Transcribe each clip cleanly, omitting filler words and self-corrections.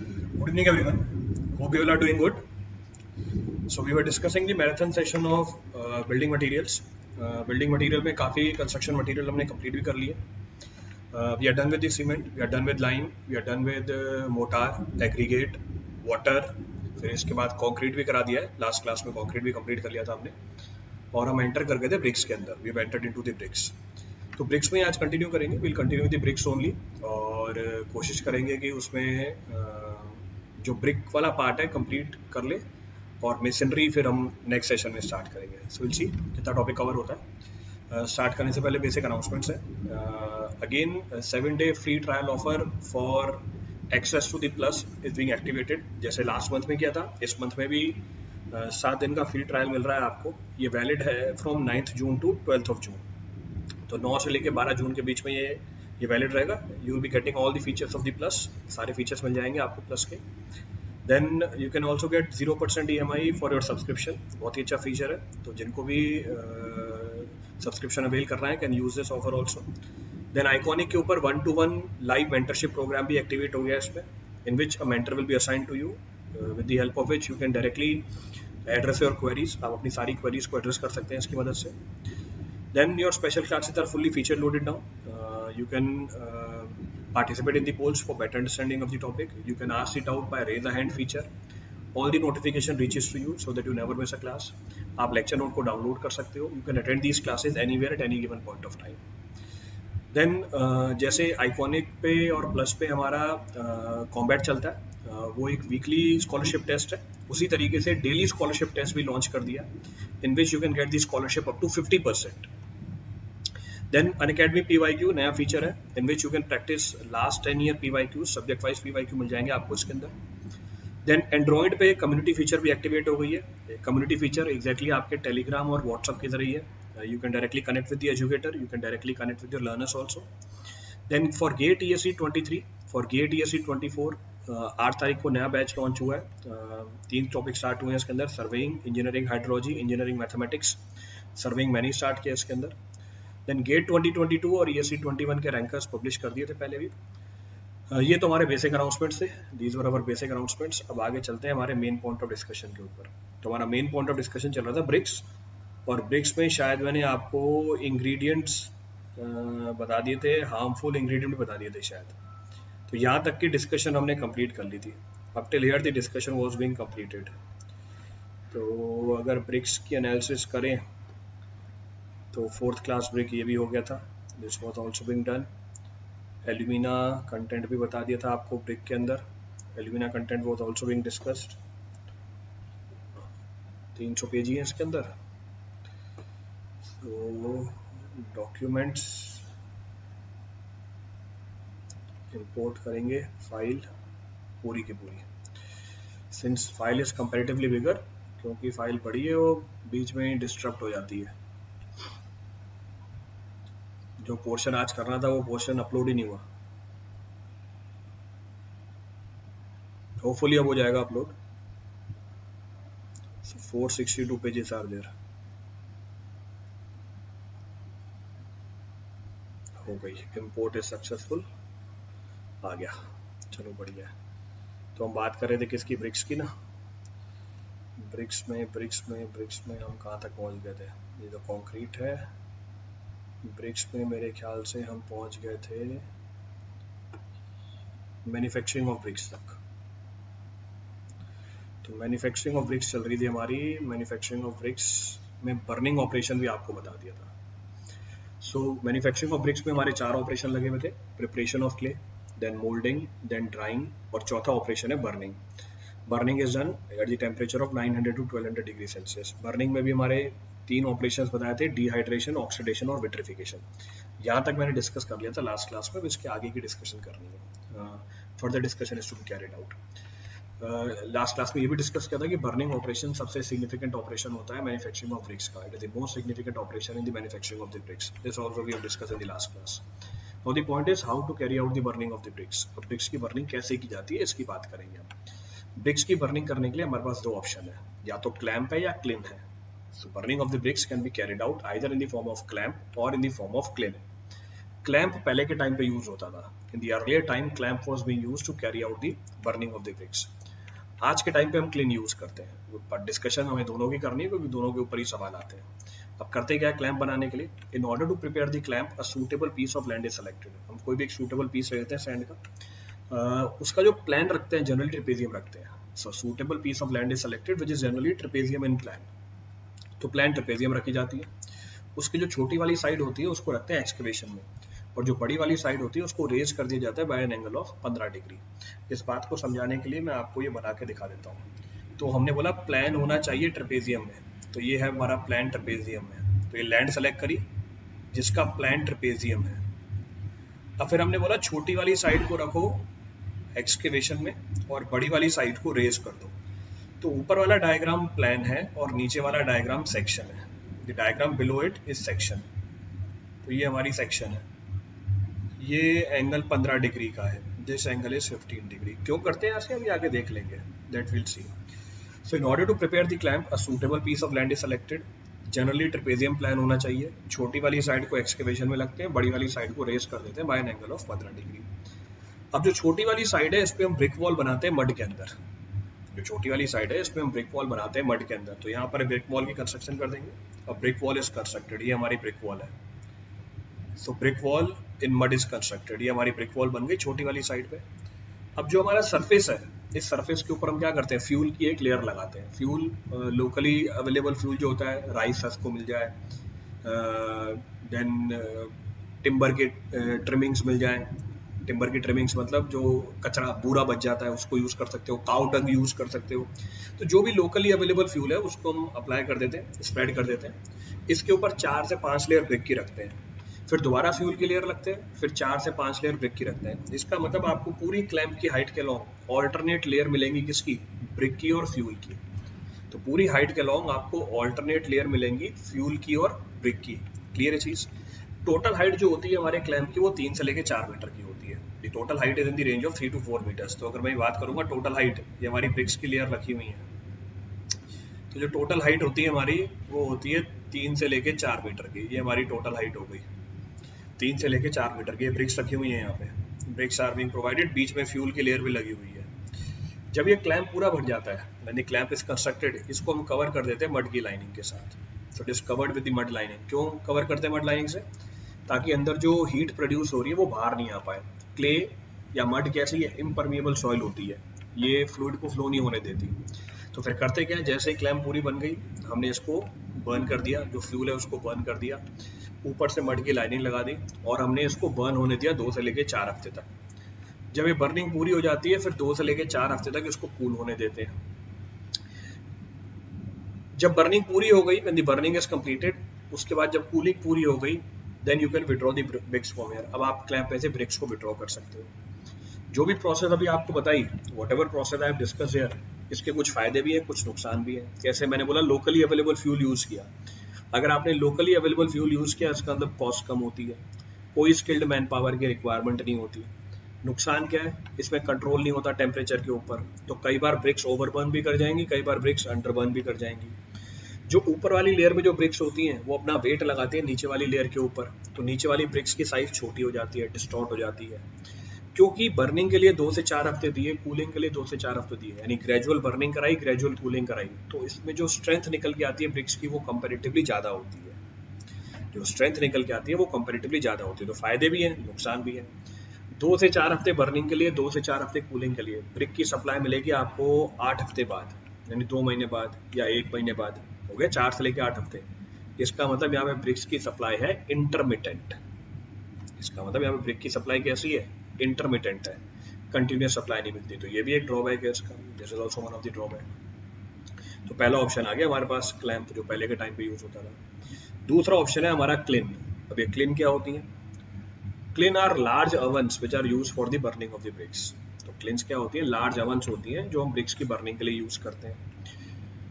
Good evening, everyone. Hope you all are doing good. So we were discussing the marathon session of building materials. Building material में काफ़ी construction material हमने complete भी कर लिए. We are done with the cement, we are done with lime, we are done with mortar, aggregate, water. फिर इसके बाद concrete भी करा दिया है. Last class में concrete भी complete कर लिया था हमने. और हम enter कर गए थे bricks के अंदर. We have entered into the bricks. तो ब्रिक्स में आज कंटिन्यू करेंगे. Will continue with the bricks only और कोशिश करेंगे कि उसमें जो ब्रिक वाला पार्ट है कंप्लीट कर ले और मेसनरी फिर हम नेक्स्ट सेशन में स्टार्ट करेंगे. सो विल सी कितना टॉपिक कवर होता है. स्टार्ट करने से पहले बेसिक अनाउंसमेंट्स है. Again 7-day free trial offer for access to the plus is being activated. जैसे लास्ट मंथ में किया था, इस मंथ में भी 7 दिन का फ्री ट्रायल मिल रहा है आपको. ये वैलिड है from 9th June to 12th जून. तो 9 से लेकर 12 जून के बीच में ये वैलिड रहेगा. You will be getting all the features of the plus. सारे फीचर्स मिल जाएंगे आपको प्लस के. Then you can also get 0% EMI for your subscription. बहुत ही अच्छा फीचर है. तो जिनको भी सब्सक्रिप्शन अवेल करना है can use this offer also. Then Iconic के ऊपर 1-to-1 लाइव मेंटरशिप प्रोग्राम भी एक्टिवेट हो गया है इसमें, in which a mentor will be assigned to you with the help of which you can directly address your queries. आप अपनी सारी क्वेरीज को एड्रेस कर सकते हैं इसकी मदद से. Then your special classes are fully feature loaded now. You can participate in the polls for better understanding of the topic. You can ask it out by raise a hand feature. All the notification reaches to you so that you never miss a class. आप lecture note को download कर सकते हो. You can attend these classes anywhere at any given point of time. Then जैसे iconic पे और plus पे हमारा कॉम्बैट चलता है, वो एक वीकली स्कॉलरशिप टेस्ट है. उसी तरीके से डेली स्कॉलरशिप टेस्ट भी लॉन्च कर दिया, in which you can get the scholarship up to 50%. Then Unacademy PYQ नया फीचर है, in which you can practise last 10 year PYQ. Subject wise PYQ मिल जाएंगे आपको इसके अंदर. देन एंड्रॉइड पे कम्युनिटी फीचर भी एक्टिवेट हो गई है. कम्युनिटी फीचर एग्जैक्टली आपके टेलीग्राम और व्हाट्सअप के जरिए है. You can directly connect with the educator, you can directly connect with your learners also. Then for GATE ESE 23, for GATE ESE 24 8 तारीख को नया बैच लॉन्च हुआ है. 3 टॉपिक स्टार्ट हुए हैं इसके अंदर. Surveying, engineering hydrology, engineering mathematics. Surveying मैंने स्टार्ट किया इसके अंदर. देन GATE 2022 और ESE 21 के रैंकर्स पब्लिश कर दिए थे पहले भी. ये तो हमारे बेसिक अनाउंसमेंट्स थे. These were our basic announcements. अब आगे चलते हैं हमारे मेन पॉइंट ऑफ डिस्कशन के ऊपर. तो हमारा मेन पॉइंट ऑफ डिस्कशन चल रहा था ब्रिक्स. और ब्रिक्स में शायद मैंने आपको इंग्रेडिएंट्स बता दिए थे, हार्मफुल इंग्रेडिएंट भी बता दिए थे शायद. तो यहाँ तक की डिस्कशन हमने कंप्लीट कर ली थी. Up till here the discussion was being completed. तो अगर ब्रिक्स की एनालिसिस करें तो 4th क्लास ब्रिक ये भी हो गया था. This was also being done. Alumina content भी बता दिया था आपको ब्रिक के अंदर. Alumina content was also being discussed. 300 page ही है इसके अंदर. तो डॉक्यूमेंट्स इंपोर्ट करेंगे फाइल पूरी की पूरी. सिंस फाइल इज कंपैरेटिवली बिगर, क्योंकि फाइल बड़ी है वो बीच में डिस्टरप्ट हो जाती है. जो पोर्शन आज करना था वो पोर्शन अपलोड ही नहीं हुआ. होपफुली अब हो जाएगा अपलोड. 462 pages are there. हो गई. Import is successful. आ गया. चलो बढ़िया. तो हम बात कर रहे थे किसकी? ब्रिक्स की ना. ब्रिक्स में हम कहाँ तक पहुँच गए थे? ये तो कंक्रीट है. ब्रिक्स में मेरे ख्याल से हम पहुँच गए थे मैन्युफैक्चरिंग ऑफ ब्रिक्स तक. तो मैन्युफैक्चरिंग ऑफ ब्रिक्स चल रही थी हमारी. मैन्युफैक्चरिंग ऑफ ब्रिक्स में बर्निंग ऑपरेशन भी आपको बता दिया था. सो मैन्युफैक्चरिंग ऑफ ब्रिक्स में हमारे 4 ऑपरेशन लगे हुए थे. Preparation of clay, then moulding, then drying और चौथा ऑपरेशन है burning. Burning is done at the temperature of 900 to 1200 degree Celsius. Burning में भी हमारे 3 ऑपरेशंस बताए थे, डिहाइड्रेशन, ऑक्सीडेशन और विट्रिफिकेशन. यहाँ तक मैंने डिस्कस कर लिया था लास्ट क्लास में. इसके आगे की डिस्कशन करनी है. Further discussion is to be carried out. Last class में ये भी डिस्कस किया था कि बर्निंग ऑपरेशन सबसे सिग्निफिकेंट ऑपरेशन होता है मैन्युफैक्चरिंग ऑफ ब्रिक्स का. It is the most significant operation in the manufacturing of the bricks. This also we have discussed in the last class. Now the point is how to carry out the burning of the bricks. अब bricks की burning कैसे की जाती है इसकी बात करेंगे हम. ब्रिक्स की बर्निंग करने के लिए हमारे पास 2 ऑप्शन है, या तो क्लैंप है या क्लिन है. So burning of the bricks can be carried out either in the form of clamp or in the form of kiln. Clamp पहले के टाइम पे यूज होता था। In the earlier time clamp was being used to carry out the burning of the bricks. आज के time पे हम clean use करते हैं, पर डिस्कशन हमें दोनों की करनी है क्योंकि दोनों के ऊपर ही सवाल आते हैं। अब करते क्या है क्लैंप बनाने के लिए, in order to prepare the clamp a suitable piece of land is selected. हम कोई भी एक सूटेबल पीस लेते हैं सैंड का, उसका जो प्लान रखते हैं जनरली ट्रेपेजियम रखते हैं। So suitable piece of land is selected which is generally trapezium in plan. तो प्लान ट्रेपेजियम रखी जाती है, उसकी जो छोटी वाली साइड होती है उसको रखते हैं एक्सकवेशन में, और जो बड़ी वाली साइड होती है उसको रेज कर दिया जाता है by an angle of 15 degree. इस बात को समझाने के लिए मैं आपको ये बना के दिखा देता हूँ। तो हमने बोला प्लान होना चाहिए ट्रेपेजियम में, तो ये है हमारा प्लान ट्रेपेजियम में। तो ये लैंड सेलेक्ट करी जिसका प्लान ट्रेपेजियम है। अब फिर हमने बोला छोटी वाली साइड को रखो एक्सकेवेशन में और बड़ी वाली साइड को रेज कर दो। तो ऊपर वाला डायग्राम प्लान है और नीचे वाला डायग्राम सेक्शन है। The diagram below it is section. तो ये हमारी सेक्शन है, ये एंगल 15 डिग्री का है, दिस एंगल इज 15 डिग्री। क्यों करते हैं ऐसे अभी आगे देख लेंगे, that will see. So in order to prepare the clamp a suitable piece of land is selected. Generally trapezium plan होना चाहिए, छोटी वाली साइड को एक्सकेवेशन में लगते हैं, बड़ी वाली साइड को रेज कर देते हैं by an angle of 15 degree. अब जो छोटी वाली साइड है इस पे हम ब्रिक वॉल बनाते हैं मड के अंदर। जो छोटी वाली साइड है इसमें हम ब्रिक वॉल बनाते हैं मड के अंदर। तो यहाँ पर ब्रिक वॉल की कंस्ट्रक्शन कर देंगे। अब ब्रिक वॉल इज कंस्ट्रक्टेड, ये हमारी ब्रिक वॉल है। So brick wall in mud is constructed, ये हमारी ब्रिक वॉल बन गई छोटी वाली साइड पे। अब जो हमारा सरफेस है, इस सरफेस के ऊपर हम क्या करते हैं, फ्यूल की एक लेयर लगाते हैं। फ्यूल लोकली अवेलेबल फ्यूल जो होता है, राइस हस्क को मिल जाए, देन टिम्बर के ट्रिमिंग्स मिल जाए। टिम्बर की ट्रिमिंग्स मतलब जो कचरा बूरा बच जाता है उसको यूज कर सकते हो, काउ डंग यूज कर सकते हो। तो जो भी लोकली अवेलेबल फ्यूल है उसको हम अप्लाई कर देते हैं, स्प्रेड कर देते हैं। इसके ऊपर 4 से 5 लेयर ब्रिक की रखते हैं, फिर दोबारा फ्यूल की लेयर लगते हैं, फिर 4 से 5 लेयर ब्रिक की रखते हैं। इसका मतलब आपको पूरी क्लैंप की हाइट के लॉन्ग ऑल्टरनेट लेयर मिलेंगी, किसकी, ब्रिक की और फ्यूल की। तो पूरी हाइट के लॉन्ग आपको ऑल्टरनेट लेयर मिलेंगी फ्यूल की और ब्रिक की। क्लियर है चीज। टोटल हाइट जो होती है हमारे क्लैंप की वो 3 से लेकर 4 मीटर की होती है। The total height is in the range of 3 to 4 metres. तो अगर मैं बात करूंगा टोटल हाइट, ये हमारी ब्रिक्स की लेयर रखी हुई है, तो जो टोटल हाइट होती है हमारी वो होती है 3 से लेके 4 मीटर की। ये हमारी टोटल हाइट हो गई 3 से लेके 4 मीटर की। ब्रिक्स रखी हुई है यहाँ पे, ब्रिक्स आर बीइंग प्रोवाइडेड, बीच में फ्यूल की लेयर भी लगी हुई है। जब ये क्लैंप पूरा भर जाता है, यानी क्लैंप इज कंस्ट्रक्टेड, इसको हम कवर कर देते हैं मड की लाइनिंग के साथ। So it is covered with the mud lining. क्यों कवर करते हैं मड लाइनिंग से, ताकि अंदर जो हीट प्रोड्यूस हो रही है वो बाहर नहीं आ पाए। क्ले या मड कैसी है, इम्परमिएबल सॉइल होती है, ये फ्लूइड को फ्लो नहीं होने देती। तो फिर करते क्या है, जैसे ही क्लैंप पूरी बन गई हमने इसको बर्न कर दिया, जो फ्यूल है उसको बर्न कर दिया, ऊपर से मड की लाइनिंग लगा दी और हमने इसको बर्न होने दिया 2 से लेके 4 हफ्ते तक। जब ये बर्निंग पूरी हो जाती है फिर 2 से लेके 4 हफ्ते तक इसको कूल होने देते हैं। जब बर्निंग पूरी हो गई, when the burning is completed, उसके बाद जब कूलिंग पूरी हो गई, then you can withdraw the bricks from here. अब आप क्लैंप से ब्रिक्स को विड्रॉ कर सकते हो। जो भी प्रोसेस अभी आपको बताई, what ever process I have discuss here, इसके कुछ फायदे भी हैं कुछ नुकसान भी हैं। जैसे मैंने बोला लोकली अवेलेबल फ्यूल यूज किया, अगर आपने लोकली अवेलेबल फ्यूल यूज किया इसका मतलब कॉस्ट कम होती है, कोई स्किल्ड मैन पावर की रिक्वायरमेंट नहीं होती। नुकसान क्या है, इसमें कंट्रोल नहीं होता टेम्परेचर के ऊपर, तो कई बार ब्रिक्स ओवरबर्न भी कर जाएंगी, कई बार ब्रिक्स अंडरबर्न भी कर जाएंगी। जो ऊपर वाली लेयर में जो ब्रिक्स होती हैं वो अपना वेट लगाती है नीचे वाली लेयर के ऊपर, तो नीचे वाली ब्रिक्स की साइज छोटी हो जाती है, डिस्टॉर्ट हो जाती है। क्योंकि बर्निंग के लिए 2 से 4 हफ्ते दिए, कूलिंग के लिए 2 से 4 हफ्ते दिए, यानी ग्रेजुअल बर्निंग कराई, ग्रेजुअल कूलिंग कराई, तो इसमें जो स्ट्रेंथ निकल के आती है ब्रिक्स की वो कंपैरेटिवली ज्यादा होती है। जो स्ट्रेंथ निकल के आती है वो कंपैरेटिवली ज्यादा होती है। तो फायदे भी हैं नुकसान भी है। 2 से 4 हफ्ते बर्निंग के लिए, 2 से 4 हफ्ते कूलिंग के लिए। ब्रिक की सप्लाई मिलेगी आपको 8 हफ्ते बाद, यानी 2 महीने बाद या 1 महीने बाद। हो गया 4 से लेकर 8 हफ्ते। इसका मतलब यहाँ पे ब्रिक्स की सप्लाई है इंटरमिटेंट। इसका मतलब यहाँ पे ब्रिक की सप्लाई कैसी है, इंटरमिटेंट है, कंटिन्यूस सप्लाई नहीं मिलती। तो ये भी एक ड्रॉबैक है इसका, this is also one of the drawback. तो पहला ऑप्शन आ गया हमारे पास क्लैंप, जो पहले के टाइम पे यूज होता था। दूसरा ऑप्शन है हमारा क्लिन। अब ये क्लिन क्या होती है, kiln are large ovens which are used for the burning of the bricks। तो क्लिन्स क्या होती है, लार्ज ovens होती हैं जो हम ब्रिक्स की बर्निंग के लिए यूज करते हैं।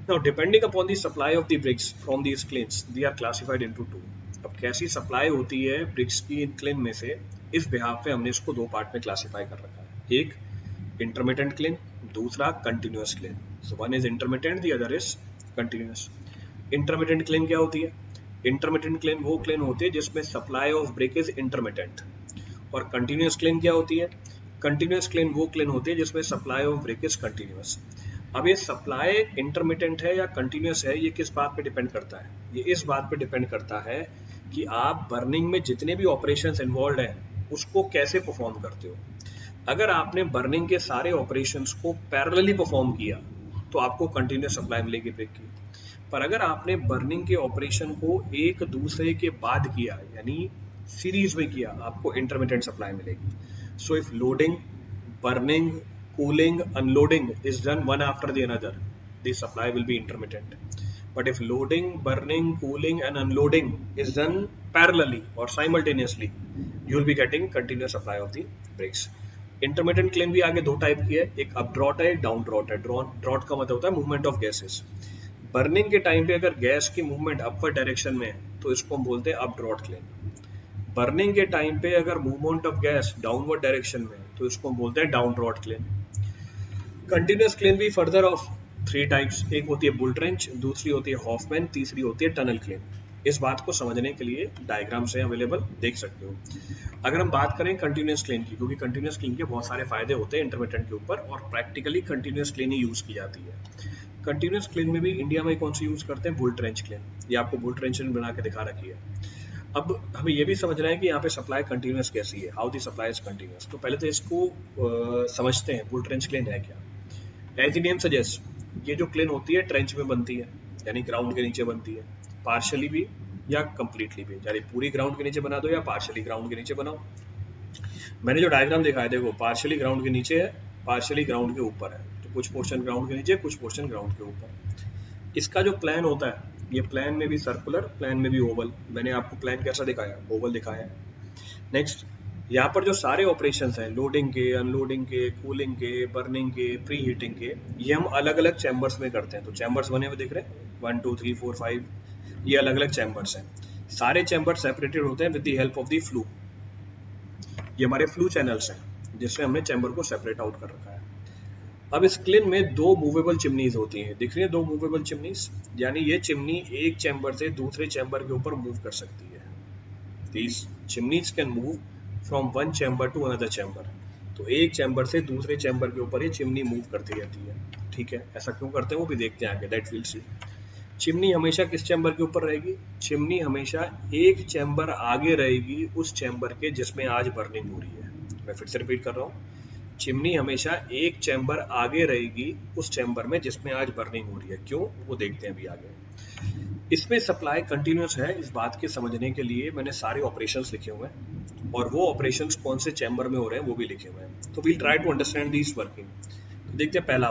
Now depending upon the supply of the bricks from these kilns, they are classified into two। अब कैसी सप्लाई होती है ब्रिक्स की इन क्लिन में से, इस बिहाफ पे हमने इसको 2 पार्ट में क्लासीफाई कर रखा है। एक इंटरमिटेंट क्लिन, दूसरा continuous clean. So one is intermittent, the other is continuous. Intermittent clean क्या होती है, इंटरमिटेंट क्लेन वो क्लेन होती है जिसमें supply of brick is intermittent, और कंटिन्यूस क्लेन क्या होती है? कंटिन्यूस क्लेन वो क्लेन होती है जिसमें supply of brick is continuous. अब ये सप्लाई इंटरमिटेंट है या कंटिन्यूस है, ये किस बात पे डिपेंड करता है? ये इस बात पे डिपेंड करता है कि आप बर्निंग में जितने भी ऑपरेशंस इन्वॉल्व हैं उसको कैसे परफॉर्म करते हो। अगर आपने बर्निंग के सारे ऑपरेशंस को पैरेलली परफॉर्म किया तो आपको कंटिन्यूस सप्लाई मिलेगी ब्रेक की। पर अगर आपने बर्निंग के ऑपरेशन को एक दूसरे के बाद किया, यानी सीरीज में किया, आपको इंटरमिटेंट सप्लाई मिलेगी। So if loading, burning, cooling, unloading is done one after the another, the supply will be intermittent. But if loading, burning, cooling and unloading is done parallelly or simultaneously, you will be getting continuous supply of the brakes. Intermittent claim भी आगे दो type की है, एक up drought है, एक down drought है। Drought का मतलब होता है मूवमेंट ऑफ गैसेस। बर्निंग के टाइम पे अगर गैस की मूवमेंट अपवर्ड डायरेक्शन में है तो इसको हम बोलते हैं अप ड्रॉट क्लेम। बर्निंग के टाइम पे अगर movement of gas downward direction में है तो इसको हम बोलते हैं down draught kiln. Continuous kiln भी फर्दर ऑफ 3 टाइप्स, एक होती है बुल ट्रेंच, दूसरी होती है हॉफमैन, तीसरी होती है टनल क्लेम। इस बात को समझने के लिए डायग्राम से अवेलेबल देख सकते हो। अगर हम बात करें कंटिन्यूस क्लेम की, क्योंकि कंटिन्यूस क्लेम के बहुत सारे फायदे होते हैं इंटरमिटेंट के ऊपर, और प्रैक्टिकली कंटिन्यूस क्लेम ही यूज की जाती है। कंटिन्यूस क्लेम में भी इंडिया में कौन सी यूज करते हैं? Bull trench claim. ये आपको बुल ट्रेंच बना के दिखा रखी है। अब हमें ये भी समझना है कि यहाँ पे सप्लाई कंटिन्यूस कैसी है, how the supply is continuous. तो पहले तो इसको समझते हैं बुल ट्रेंच क्लेम है क्या। एज द नेम सजेस्ट, ये जो क्लेन होती है ट्रेंच में बनती है, यानी ग्राउंड के नीचे बनती है, पार्शियली भी या कंप्लीटली भी, यानी पूरी ग्राउंड के नीचे बना दो या पार्शियली ग्राउंड के नीचे बनाओ। मैंने जो डायग्राम दिखाया देखो, पार्शियली ग्राउंड के नीचे है, पार्शियली ग्राउंड के ऊपर है, तो कुछ पोर्शन ग्राउंड के नीचे, कुछ पोर्शन ग्राउंड के ऊपर। इसका जो प्लान होता है, ये प्लान में भी सर्कुलर, प्लान में भी ओवल। मैंने आपको प्लान कैसा दिखाया? ओवल दिखाया है। नेक्स्ट, यहाँ पर जो सारे ऑपरेशंस हैं, लोडिंग के, अनलोडिंग के, कूलिंग के, बर्निंग के, प्री हीटिंग के, ये हम अलग अलग चैम्बर्स में करते हैं। तो चैम्बर्स बने हुए दिख रहे हैं, 1 2 3 4 5, ये अलग अलग चैम्बर्स हैं। सारे चैम्बर सेपरेटेड होते हैं with the help of the flu. ये हमारे फ्लू चैनल्स हैं जिसमें हमने चैम्बर को सेपरेट आउट कर रखा है। अब इस क्लेन में 2 मूवेबल चिमनीज होती हैं, दिख रही है 2 मूवेबल चिमनीज, यानी ये चिमनी एक चैम्बर से दूसरे चैम्बर के ऊपर मूव कर सकती है। These chimneys can move from one chamber to another chamber. तो एक चैम्बर से दूसरे चैम्बर के ऊपर ये चिमनी मूव करती रहती है। ठीक है, ऐसा क्यों करते हैं वो भी देखते हैं आगे, दैट विल सी। चिमनी हमेशा किस चैम्बर के ऊपर रहेगी? चिमनी हमेशा एक चैम्बर आगे रहेगी उस चैम्बर के जिसमें आज बर्निंग हो रही है। मैं फिर से रिपीट कर रहा हूँ, चिमनी हमेशा एक चैम्बर आगे रहेगी उस चैम्बर में जिसमें आज बर्निंग हो रही है। क्यों, वो देखते हैं अभी आगे। इसमें सप्लाई कंटिन्यूस है, इस बात के समझने के लिए मैंने सारे ऑपरेशंस लिखे हुए हैं, और वो ऑपरेशंस कौन से चैम्बर में हो रहे हैं वो भी लिखे हुए हैं। तो we'll try to understand this working. तो देखते हैं पहला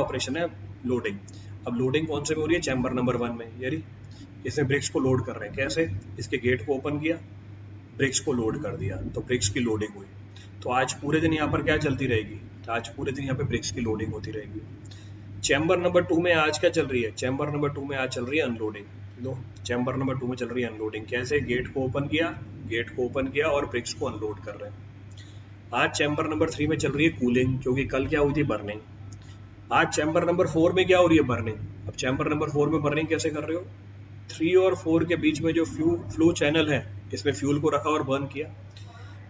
ऑपरेशन है लोडिंग। अब लोडिंग कौन से में हो रही है? चैम्बर नंबर 1 में, यानी इसमें ब्रिक्स को लोड कर रहे हैं। कैसे? इसके गेट को ओपन किया, ब्रिक्स को लोड कर दिया, तो ब्रिक्स की लोडिंग हुई। तो आज पूरे दिन यहाँ पर क्या चलती रहेगी? आज पूरे दिन यहाँ पे ब्रिक्स की लोडिंग होती रहेगी। चैम्बर नंबर 2 में आज क्या चल रही है? चैम्बर नंबर 2 में आज चल रही है अनलोडिंग। लो, चैम्बर नंबर 2 में चल रही है अनलोडिंग। कैसे? गेट को ओपन किया और ब्रिक्स को अनलोड कर रहे हैं। आज चैम्बर नंबर 3 में चल रही है कूलिंग, क्योंकि कल क्या हुई थी? बर्निंग। आज चैम्बर नंबर 4 में क्या हो रही है? बर्निंग। अब चैम्बर नंबर 4 में बर्निंग कैसे कर रहे हो? 3 और 4 के बीच में जो फ्लू चैनल है, इसमें फ्यूल को रखा और बर्न किया।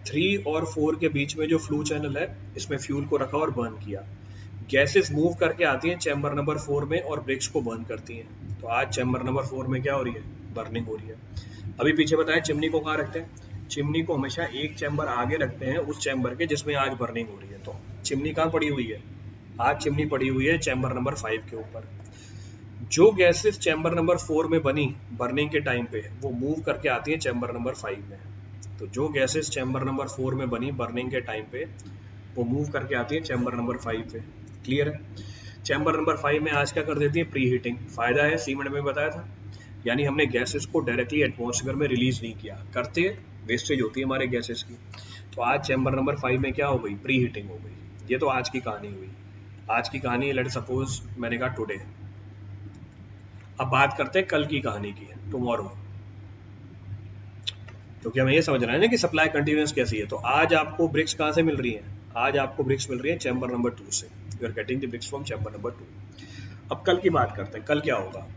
3 और 4 के बीच में जो फ्लू चैनल है, इसमें फ्यूल को रखा और बर्न किया। गैसेस मूव करके आती हैं चैम्बर नंबर 4 में और ब्रिक्स को बर्न करती हैं। तो आज चैम्बर नंबर 4 में क्या हो रही है? बर्निंग हो रही है। अभी पीछे बताया चिमनी को कहाँ रखते हैं? चिमनी को हमेशा एक चैम्बर आगे रखते हैं उस चैम्बर के जिसमें आज बर्निंग हो रही है। तो चिमनी कहाँ पड़ी हुई है? आज चिमनी पड़ी हुई है चैम्बर नंबर 5 के ऊपर। जो गैसेस चैम्बर नंबर 4 में बनी बर्निंग के टाइम पे, वो मूव करके आती है चैम्बर नंबर 5 में। तो जो गैसेस चैम्बर नंबर 4 में बनी बर्निंग के टाइम पे, वो मूव करके आती है चैम्बर नंबर 5 पे। क्लियर है? चैम्बर नंबर 5 में आज क्या कर देती है? Pre heating. फायदा है, सीमेंट में बताया था, यानी हमने गैसेस को डायरेक्टली एटमॉस्फेयर में रिलीज नहीं किया, करते वेस्टेज होती है हमारे गैसेस की। तो आज चैम्बर नंबर 5 में क्या हो गई? प्री हीटिंग हो गई। ये तो आज की कहानी हुई। आज की कहानी लेट सपोज मैंने कहा टुडे। अब बात करते हैं कल की कहानी की, टुमारो, क्योंकि हमें ये समझना है ना कि सप्लाई कंटिन्यूस कैसी है। तो आज आपको ब्रिक्स कहाँ से मिल रही है? आज आपको ब्रिक्स मिल रही है चैम्बर नंबर 2 से। You are getting the bricks from chamber number 2। अब कल की बात करते हैं, कल क्या होगा?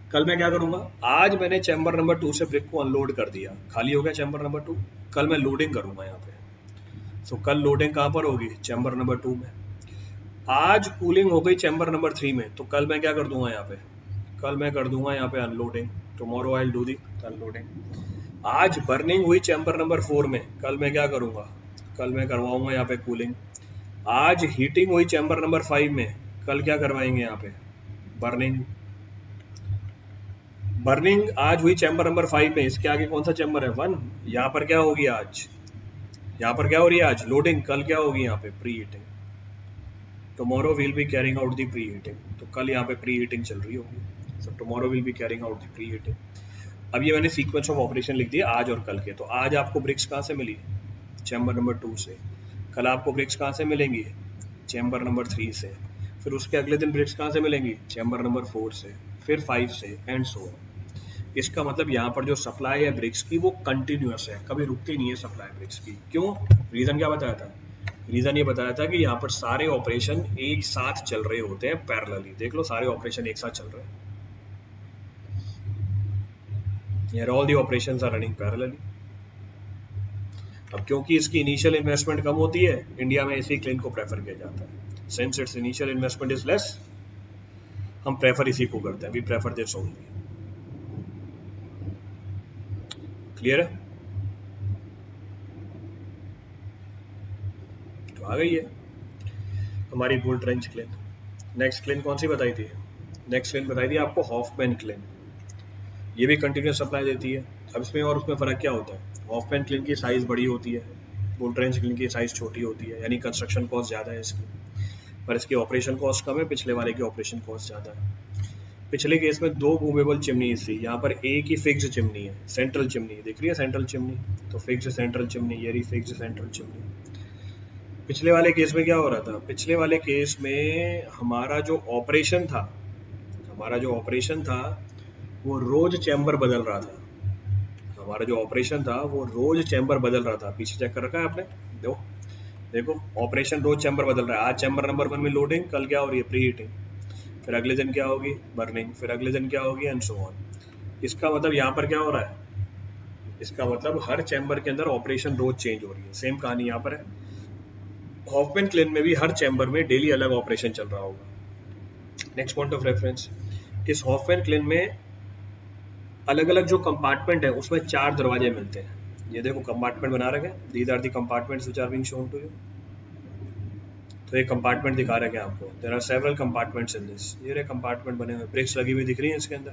कल मैं क्या करूंगा, आज मैंने चैम्बर नंबर 2 से ब्रिक को अनलोड कर दिया, खाली हो गया चैम्बर नंबर 2, कल मैं लोडिंग करूंगा यहाँ पे। तो कल लोडिंग कहाँ पर होगी, चैम्बर नंबर 2 में। आज कूलिंग हो गई चैम्बर नंबर 3 में, तो कल मैं क्या कर दूंगा यहाँ पे, कल मैं कर दूंगा यहाँ पे unloading. Tomorrow I will do the unloading. आज बर्निंग हुई चैम्बर नंबर 4 में, कल मैं क्या करूंगा, कल मैं करवाऊंगा यहाँ पे कूलिंग। आज हीटिंग हुई चैम्बर नंबर 5 में, कल क्या करवाएंगे यहाँ पे, बर्निंग। बर्निंग आज हुई चैम्बर नंबर 5 में, इसके आगे कौन सा चैम्बर है, 1। यहाँ पर क्या होगी आज, यहाँ पर क्या हो रही है आज, लोडिंग। कल क्या होगी यहाँ पे, pre heating. Tomorrow will be carrying out the pre heating, तो कल यहाँ पे प्री हीटिंग चल रही होगी। So tomorrow will be carrying out the pre heating. अब ये मैंने सीक्वेंस ऑफ ऑपरेशन लिख दिया आज और कल के। तो आज आपको ब्रिक्स कहाँ से मिली, चैम्बर नंबर 2 से। कल आपको ब्रिक्स कहाँ से मिलेंगी, चैम्बर नंबर 3 से। फिर उसके अगले दिन ब्रिक्स कहाँ से मिलेंगी, चैम्बर नंबर 4 से, फिर 5 से, एंड सो ऑन। इसका मतलब यहाँ पर जो सप्लाई है ब्रिक्स की वो कंटिन्यूअस है, कभी रुकती नहीं है सप्लाई ब्रिक्स की। क्यों, रीजन क्या बताया था, रीजन ये बताया था कि यहाँ पर सारे ऑपरेशन एक साथ चल रहे होते हैं पैरेलली। देख लो, सारे ऑपरेशन एक साथ चल रहे हैं, Here all the operations are running parallelly। अब क्योंकि इसकी इनिशियल इन्वेस्टमेंट कम होती है, इंडिया में इसी क्लीन को प्रेफर किया जाता है। Since its initial investment is less, हम प्रेफर इसी को करते हैं, we prefer this only. Clear है, तो आ गई है हमारी bull trench kiln. Next kiln कौन सी बताई थी, नेक्स्ट क्लीन बताई थी आपको हॉफमैन क्लीन। ये भी कंटिन्यूस सप्लाई देती है। अब इसमें और उसमें फ़र्क क्या होता है, हॉफमैन क्लीन की साइज़ बड़ी होती है, बुल ट्रेंच क्लीन की साइज़ छोटी होती है, यानी कंस्ट्रक्शन कॉस्ट ज़्यादा है इसकी, पर इसकी ऑपरेशन कॉस्ट कम है, पिछले वाले की ऑपरेशन कॉस्ट ज़्यादा है। पिछले केस में 2 मूवेबल चिमनी थी, यहाँ पर एक ही फिक्स्ड चिमनी है, सेंट्रल चिमनी दिख रही है, सेंट्रल चिमनी, तो फिक्स्ड सेंट्रल चिमनी, ये रही फिक्स्ड सेंट्रल चिमनी। पिछले वाले केस में क्या हो रहा था, पिछले वाले केस में हमारा जो ऑपरेशन था, हमारा जो ऑपरेशन था वो रोज चैम्बर बदल रहा था, हमारा जो ऑपरेशन था वो रोज चैम्बर बदल रहा था। पीछे चेक कर रखा है आपने, देखो ऑपरेशन रोज चैम्बर बदल रहा है। आज चैम्बर नंबर 1 में लोडिंग, कल क्या हो रही है, प्री हीटिंग, फिर अगले दिन क्या होगी, बर्निंग, फिर अगले दिन क्या होगी, एंड सो ऑन। इसका मतलब यहाँ पर क्या हो रहा है, इसका मतलब हर चैम्बर के अंदर ऑपरेशन रोज चेंज हो रही है। सेम कहानी यहाँ पर है, हॉफमैन क्लीन में भी हर चैम्बर में डेली अलग ऑपरेशन चल रहा होगा। नेक्स्ट पॉइंट ऑफ रेफरेंस, इस हॉफमैन क्लीन में अलग अलग जो कंपार्टमेंट है उसमें 4 दरवाजे मिलते हैं। ये देखो कंपार्टमेंट बना रखे हैं, these are the compartments which are being shown to you. तो ये कंपार्टमेंट दिखा रखे हैं आपको, there are several compartments in this. ये कंपार्टमेंट बने हुए, ब्रिक्स लगी हुई दिख रही है इसके अंदर।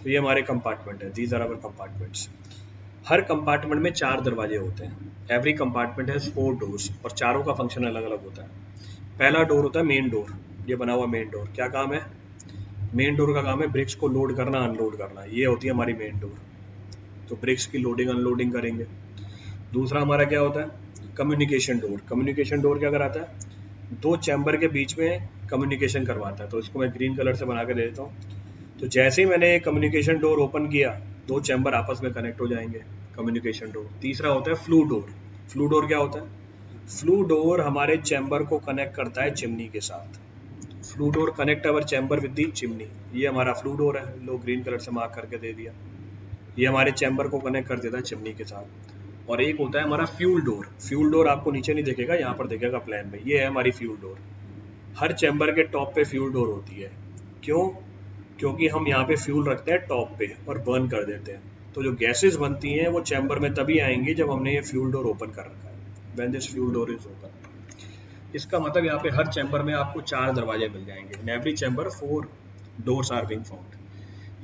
तो ये हमारे कंपार्टमेंट है, दीज आर आवर कंपार्टमेंट्स। हर कंपार्टमेंट में 4 दरवाजे होते हैं। एवरी कंपार्टमेंट हैज 4 डोर्स, और चारों का फंक्शन अलग अलग होता है। पहला डोर होता है मेन डोर, ये बना हुआ मेन डोर। क्या काम है, मेन डोर का काम है ब्रिक्स को लोड करना, अनलोड करना, ये होती है हमारी मेन डोर। तो ब्रिक्स की लोडिंग अनलोडिंग करेंगे। दूसरा हमारा क्या होता है, कम्युनिकेशन डोर। कम्युनिकेशन डोर क्या कराता है, 2 चैम्बर के बीच में कम्युनिकेशन करवाता है। तो इसको मैं ग्रीन कलर से बना के दे देता हूँ। तो जैसे ही मैंने कम्युनिकेशन डोर ओपन किया, 2 चैम्बर आपस में कनेक्ट हो जाएंगे, कम्युनिकेशन डोर। तीसरा होता है फ्लू डोर। फ्लू डोर क्या होता है, फ्लू डोर हमारे चैम्बर को कनेक्ट करता है चिमनी के साथ। Flu door connect our chamber with the chimney, ये हमारा फ्लू डोर है, लो ग्रीन कलर से मार्क करके दे दिया। ये हमारे चैम्बर को कनेक्ट कर देता है चिमनी के साथ। और एक होता है हमारा फ्यूल डोर। फ्यूल डोर आपको नीचे नहीं दिखेगा, यहाँ पर दिखेगा प्लान में, ये है हमारी फ्यूल डोर। हर चैम्बर के टॉप पे फ्यूल डोर होती है। क्यों, क्योंकि हम यहाँ पे फ्यूल रखते हैं टॉप पे और बर्न कर देते हैं। तो जो गैसेस बनती हैं वो चैम्बर में तभी आएंगी जब हमने ये फ्यूल डोर ओपन कर रखा है, when this fuel door is open. इसका मतलब यहाँ पे हर चैम्बर में आपको 4 दरवाजे मिल जाएंगे। In every chamber 4 doors are being found.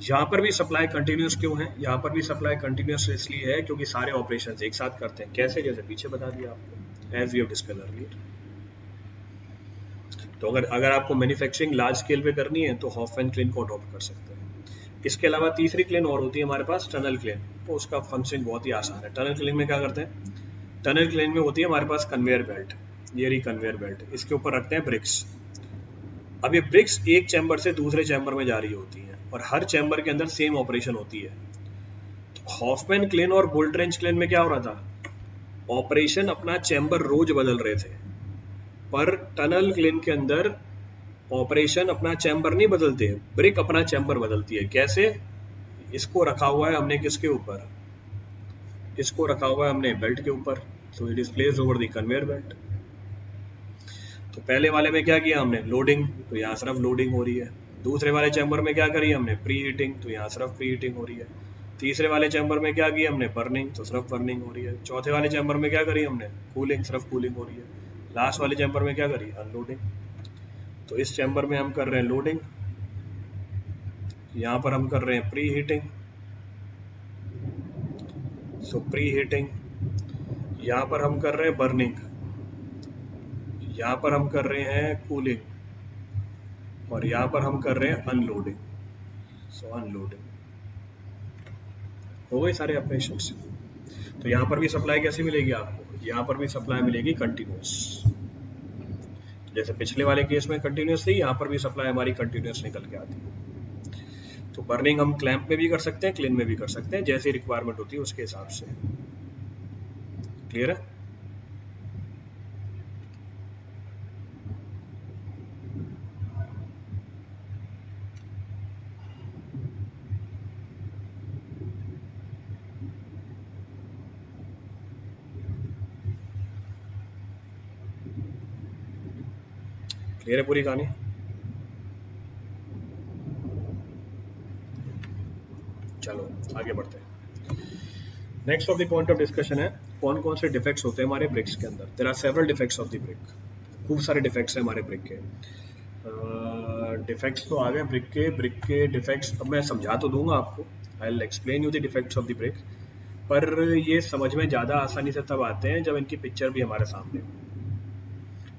यहाँ पर भी सप्लाई कंटिन्यूस क्यों है, यहाँ पर भी सप्लाई कंटिन्यूस इसलिए है क्योंकि सारे ऑपरेशंस एक साथ करते हैं। कैसे, जैसे पीछे बता दिया आपको, as we have discussed earlier. तो अगर आपको मैन्युफैक्चरिंग लार्ज स्केल पे करनी है तो हॉफमैन क्लीन को अडॉप्ट कर सकते हैं। इसके अलावा तीसरी क्लीन और होती है हमारे पास, टनल क्लीन। तो उसका फंक्शन बहुत ही आसान है। टनल क्लीन में क्या करते हैं, टनल क्लीन में होती है हमारे पास कन्वेयर बेल्ट, ये रही कन्वेयर बेल्ट, इसके ऊपर रखते हैं ब्रिक्स। अब ये ब्रिक्स एक चैम्बर से दूसरे चैम्बर में जा रही होती हैं और हर चैम्बर के अंदर सेम ऑपरेशन होती है। तो हॉफमैन क्लीन और बुल ट्रेंच क्लीन में क्या हो रहा था, ऑपरेशन अपना चैम्बर रोज बदल रहे थे, पर टनल क्लीन के अंदर ऑपरेशन अपना चैम्बर नहीं बदलते, ब्रिक अपना चैम्बर बदलती है। कैसे? इसको रखा हुआ है हमने किसके ऊपर, इसको रखा हुआ है हमने बेल्ट के ऊपर, so it is placed over the conveyor belt. तो पहले वाले में क्या किया हमने, लोडिंग, तो यहाँ सिर्फ लोडिंग हो रही है। दूसरे वाले चैम्बर में क्या करी हमने, प्री हीटिंग, तो यहाँ सिर्फ प्री हीटिंग हो रही है। तीसरे वाले चैम्बर में क्या किया हमने, बर्निंग, तो सिर्फ बर्निंग हो रही है। चौथे वाले चैम्बर में क्या करी हमने, कूलिंग, सिर्फ कूलिंग हो रही है। लास्ट वाले चैम्बर में क्या करी, अनलोडिंग। तो इस चैम्बर में हम कर रहे हैं लोडिंग, यहाँ पर हम कर रहे हैं प्री हीटिंग, सो प्री हीटिंग। यहाँ पर हम कर रहे हैं बर्निंग, यहाँ पर हम कर रहे हैं कूलिंग, और यहाँ पर हम कर रहे हैं अनलोडिंग, सो अनलोडिंग। हो गए सारे ऑपरेशंस। तो यहाँ पर भी सप्लाई कैसे मिलेगी आपको, यहाँ पर भी सप्लाई मिलेगी कंटिन्यूस। जैसे पिछले वाले केस में कंटिन्यूस थी, यहाँ पर भी सप्लाई हमारी कंटिन्यूस निकल के आती है। तो बर्निंग हम क्लैंप में भी कर सकते हैं, क्लीन में भी कर सकते हैं, जैसी रिक्वायरमेंट होती है उसके हिसाब से। क्लियर है? क्लियर है पूरी कहानी? चलो आगे बढ़ते हैं। Next of the point of discussion है कौन कौन से डिफेक्ट्स होते हैं हमारे ब्रिक्स के अंदर। There are several defects of the brick, खूब सारे डिफेक्ट्स हैं हमारे ब्रिक के। डिफेक्ट्स तो आ गए ब्रिक के डिफेक्ट्स अब मैं समझा तो दूंगा आपको, I will explain you the defects of the brick, पर ये समझ में ज़्यादा आसानी से तब आते हैं जब इनकी पिक्चर भी हमारे सामने हो।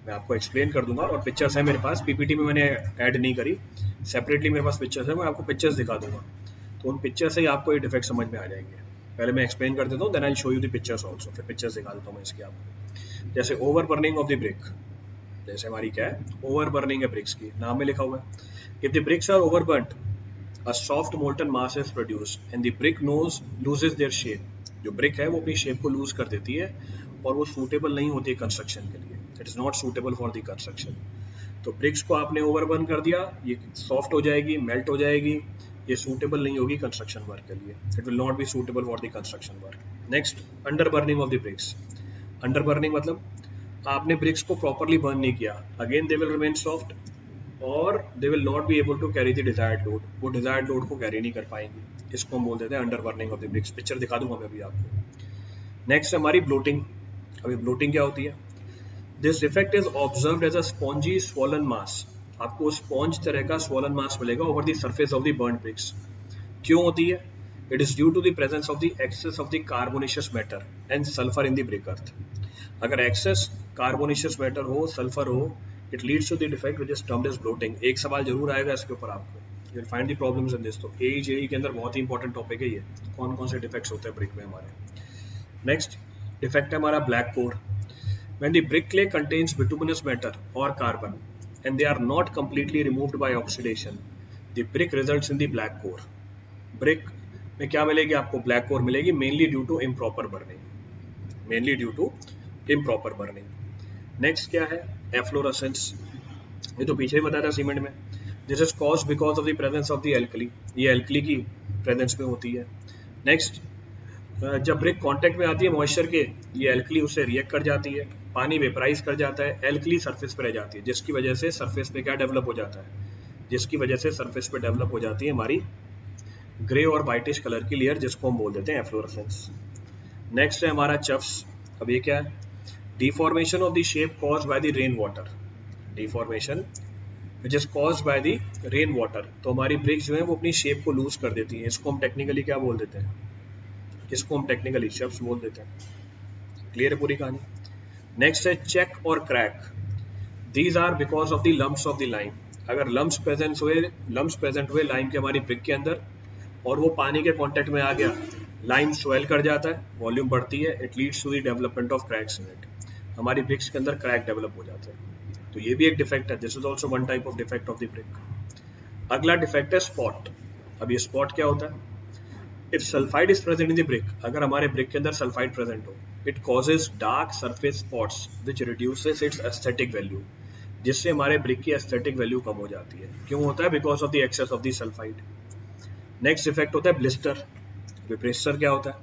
मैं आपको एक्सप्लेन कर दूंगा, और पिक्चर्स है मेरे पास, पीपीटी में मैंने ऐड नहीं करी, सेपरेटली मेरे पास पिक्चर्स है, मैं आपको पिक्चर्स दिखा दूंगा। तो उन पिक्चर से ही आपको ये डिफेक्ट समझ में आ जाएंगे। पहले मैं एक्सप्लेन कर देता हूँ, then I show you the pictures also, फिर पिक्चर्स दिखा देता हूँ मैं इसकी आपको। जैसे over burning of the brick, जैसे हमारी क्या है, ओवर बर्निंग है ब्रिक्स की, नाम में लिखा हुआ है, if the bricks are over burned a soft molten mass is produced and the brick loses their shape। जो ब्रिक है वो अपनी शेप को लूज कर देती है और वो सूटेबल नहीं होती है कंस्ट्रक्शन के लिए, it is not suitable for the construction. तो ब्रिक्स को आपने ओवर बर्न कर दिया, ये सॉफ्ट हो जाएगी, मेल्ट हो जाएगी, ये सूटेबल नहीं होगी कंस्ट्रक्शन वर्क के लिए, it will not be suitable for the construction work. Next, under burning of the bricks. Under burning मतलब आपने ब्रिक्स को प्रॉपरली बर्न नहीं किया, again they will remain soft और they will not be able to carry the desired load, वो desired load को carry नहीं कर पाएंगे। इसको हम बोल देते हैं under burning of the bricks. Picture दिखा दूंगा मैं अभी आपको। नेक्स्ट हमारी ब्लोटिंग। अभी ब्लोटिंग क्या होती है, this defect is observed as a spongy swollen mass. आपको स्पॉन्ज तरह का स्वॉलन मास मिलेगा over the surface of the burnt bricks. क्यों होती है? It is due to the presence of the excess of the carbonaceous matter and sulphur in the brick earth. अगर excess carbonaceous matter हो, sulphur हो, it leads to the defect which is termed as bloating. एक सवाल जरूर आएगा इसके ऊपर आपको, you will find the problems in this. तो एई के अंदर बहुत ही इंपॉर्टेंट टॉपिक है ये, कौन कौन से डिफेक्ट्स होते हैं ब्रिक में हमारे। नेक्स्ट डिफेक्ट है हमारा black core. When the brick clay contains bituminous matter or carbon and they are not completely removed by oxidation, the brick results in the black core. Brick में क्या मिलेगी आपको, ब्लैक कोर मिलेगी, mainly due to improper burning, mainly due to improper burning. Next क्या है, efflorescence। ये तो पीछे ही बताया था सीमेंट में। This is caused because of the presence of the alkali, ये alkali की presence में होती है। Next, जब ब्रिक कांटेक्ट में आती है मॉइस्चर के, ये एल्कली उससे रिएक्ट कर जाती है, पानी वेपराइज कर जाता है, एल्कली सरफेस पे रह जाती है, जिसकी वजह से सरफेस पे क्या डेवलप हो जाता है, जिसकी वजह से सरफेस पे डेवलप हो जाती है हमारी ग्रे और वाइटिश कलर की लेयर, जिसको हम बोल देते हैं एफ्लोरेसेंस। नेक्स्ट है हमारा चफ्स। अब ये क्या है, deformation of the shape caused by the rain water, deformation which is caused by the rain water. तो हमारी ब्रिक्स जो है वो अपनी शेप को लूज कर देती है, इसको हम टेक्निकली क्या बोल देते हैं, इसको हम टेक्निकली शेप्स बोल देते हैं। क्लियर है पूरी कहानी। नेक्स्ट है चेक और crack. These are because of the lumps of the lime. अगर लम्प्स प्रेजेंट हुए लाइम के हमारी ब्रिक के अंदर और वो पानी के कांटेक्ट में आ गया, लाइम स्वेल कर जाता है, वॉल्यूम बढ़ती है, it leads to the development of cracks in it. हमारी ब्रिक्स के अंदर क्रैक डेवलप हो जाते हैं, तो ये भी एक डिफेक्ट है, this is also one type of defect of the brick. अगला डिफेक्ट है स्पॉट। अब ये स्पॉट क्या होता है, if sulphide is present in the brick, अगर हमारे ब्रिक के अंदर सल्फाइड प्रेजेंट हो, it causes dark surface spots which reduces it's aesthetic value. जिससे हमारे ब्रिक की एस्थेटिक वैल्यू कम हो जाती है। क्यों होता है? Because of the excess of the sulphide. Next effect होता है ब्लिस्टर। ब्लिस्टर क्या होता है?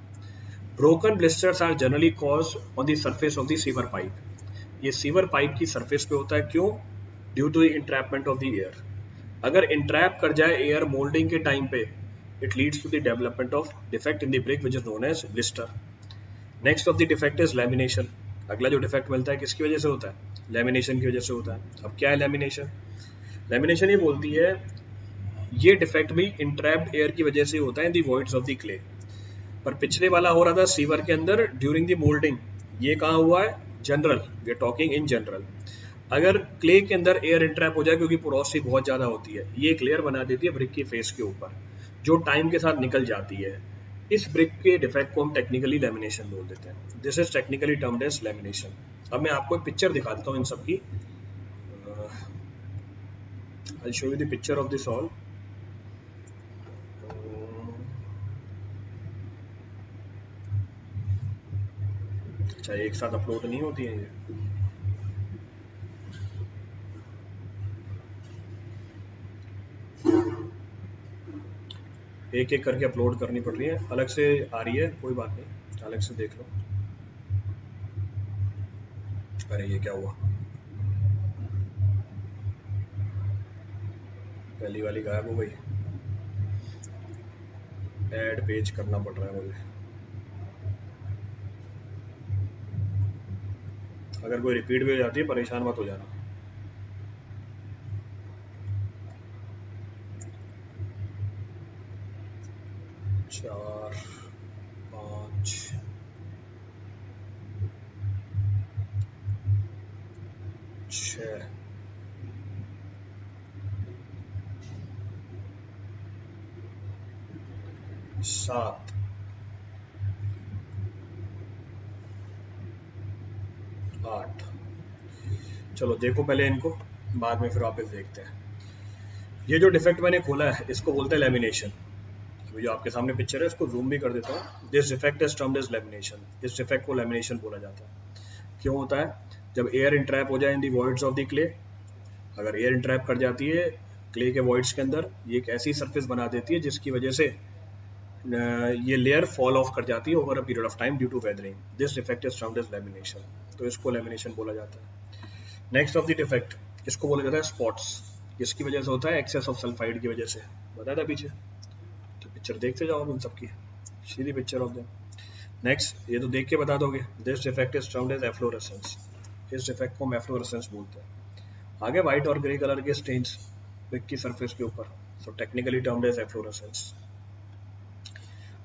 Broken blisters are generally cause on the surface of the sewer pipe. ये सीवर पाइप की सरफेस पे होता है। क्यों? Due to the entrapment of the air. अगर इंट्रैप कर जाए एयर मोल्डिंग के टाइम पे, it leads to the development of defect in the brick which is known as blister. Next of the defect is lamination. अगला जो defect मिलता है किसकी वजह से होता है? लैमिनेशन की वजह से होता है। अब क्या है लैमिनेशन? लैमिनेशन ये बोलती है, ये डिफेक्ट भी इंट्रैप्ड एयर की वजह से होता है in the voids of the clay. पर पिछले वाला हो रहा था सीवर के अंदर ड्यूरिंग द मोल्डिंग, ये कहाँ हुआ है? General, we are talking in general. अगर क्ले के अंदर एयर इंट्रैप हो जाए, क्योंकि पोरोसिटी बहुत ज़्यादा होती है, ये एक लेयर बना देती है ब्रिक की फेस के ऊपर, जो टाइम के साथ निकल जाती है। इस ब्रिक के डिफेक्ट को हम टेक्निकली लैमिनेशन बोल देते हैं। This is technically termed as lamination. अब मैं आपको एक पिक्चर दिखा देता हूँ इन सबकी। आई show you the picture of this all. अच्छा, एक साथ अपलोड नहीं होती है ये? एक एक करके अपलोड करनी पड़ रही है, अलग से आ रही है, कोई बात नहीं, अलग से देख लो। अरे ये क्या हुआ? पहली वाली गायब हो गई। ऐड पेज करना पड़ रहा है मुझे। अगर कोई रिपीट भी हो जाती है, परेशान मत हो जाना। 4 5 6 7 8। चलो देखो पहले इनको, बाद में फिर वापस देखते हैं। ये जो डिफेक्ट मैंने खोला है, इसको बोलते हैं लैमिनेशन। अभी जो आपके सामने पिक्चर है, इसको जूम भी कर देता हूँ। This defect is termed as lamination. इस डिफेक्ट को लैमिनेशन बोला जाता है। क्यों होता है? जब एयर इंट्रैप हो जाए इन दी वॉइड्स ऑफ द क्ले, अगर एयर इंट्रैप कर जाती है क्ले के वॉइड्स के अंदर, ये एक ऐसी सरफेस बना देती है जिसकी वजह से ये लेयर फॉल ऑफ कर जाती है over a period of time due to weathering. This defect is termed as lamination. तो इसको लैमिनेशन बोला जाता है। नेक्स्ट ऑफ द डिफेक्ट, इसको बोला जाता है स्पॉट्स। इसकी वजह से होता है एक्सेस ऑफ सल्फाइड की वजह से। बताया था पीछे, तो पिक्चर देखते जाओ उन सबकी, सीधी पिक्चर ऑफ देम। नेक्स्ट, ये तो देख के बता दोगे। This defect is termed as efflorescence. इस डिफेक्ट को हम एफ्लोरेसेंस बोलते हैं। आगे व्हाइट और ग्रे कलर के स्टेन्स ब्रिक की सरफेस के ऊपर, so technically termed as efflorescence.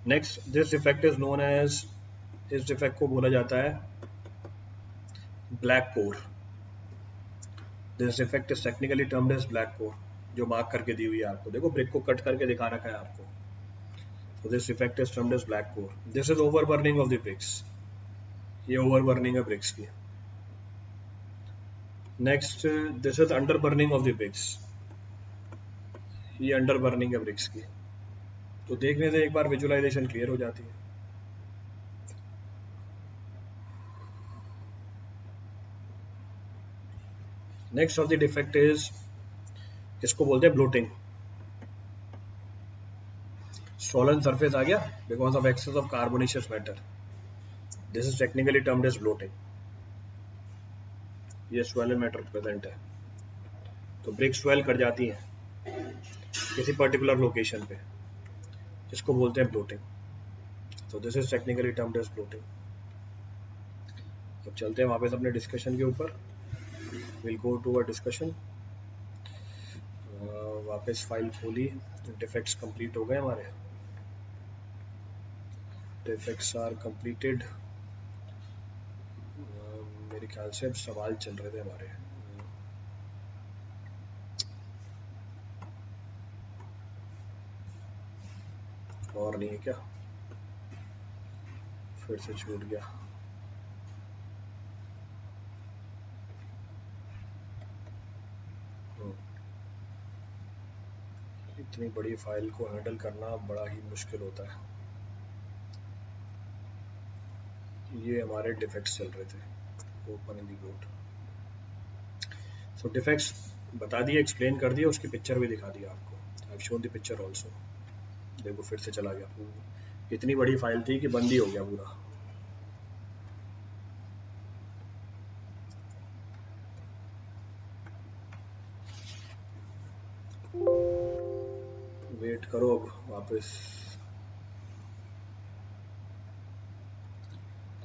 Next, this defect is known as, इस डिफेक्ट को बोला जाता है black pore. This defect is technically termed as black pore, जो मार्क करके दी हुई है आपको। देखो ब्रिक को कट करके दिखा रखा है आपको। So this effect is termed as black core. This is overburning of the bricks. ये overburning है bricks की। Next, this is underburning of the bricks. ये underburning है bricks की। तो देखने से एक बार विजुअलाइजेशन क्लियर हो जाती है। Next of the defect is, इसको बोलते हैं ब्लोटिंग। swollen surface आ गया because of excess of carbonaceous matter. This is technically termed as bloating. ये swollen मैटर प्रेजेंट है, तो ब्रिक स्वेल कर जाती है किसी पर्टिकुलर लोकेशन पे, इसको बोलते हैं ब्लोटिंग। तो this is technically termed as bloating. अब चलते हैं वापस अपने डिस्कशन के ऊपर। Will go to a discussion. वापस फाइल खोली, डिफेक्ट्स कंप्लीट हो गए हमारे। Defects are completed. मेरे ख्याल से अब सवाल चल रहे थे हमारे। और नहीं है क्या? फिर से छूट गया। इतनी बड़ी फाइल को हैंडल करना बड़ा ही मुश्किल होता है। ये हमारे डिफेक्ट्स चल रहे थे। Open in the code. So defects बता दिए, एक्सप्लेन कर दिया, उसकी पिक्चर भी दिखा दिया आपको। I have shown the picture also. देखो फिर से चला गया, इतनी बड़ी फाइल थी कि बंद ही हो गया पूरा। वेट करो, अब वापस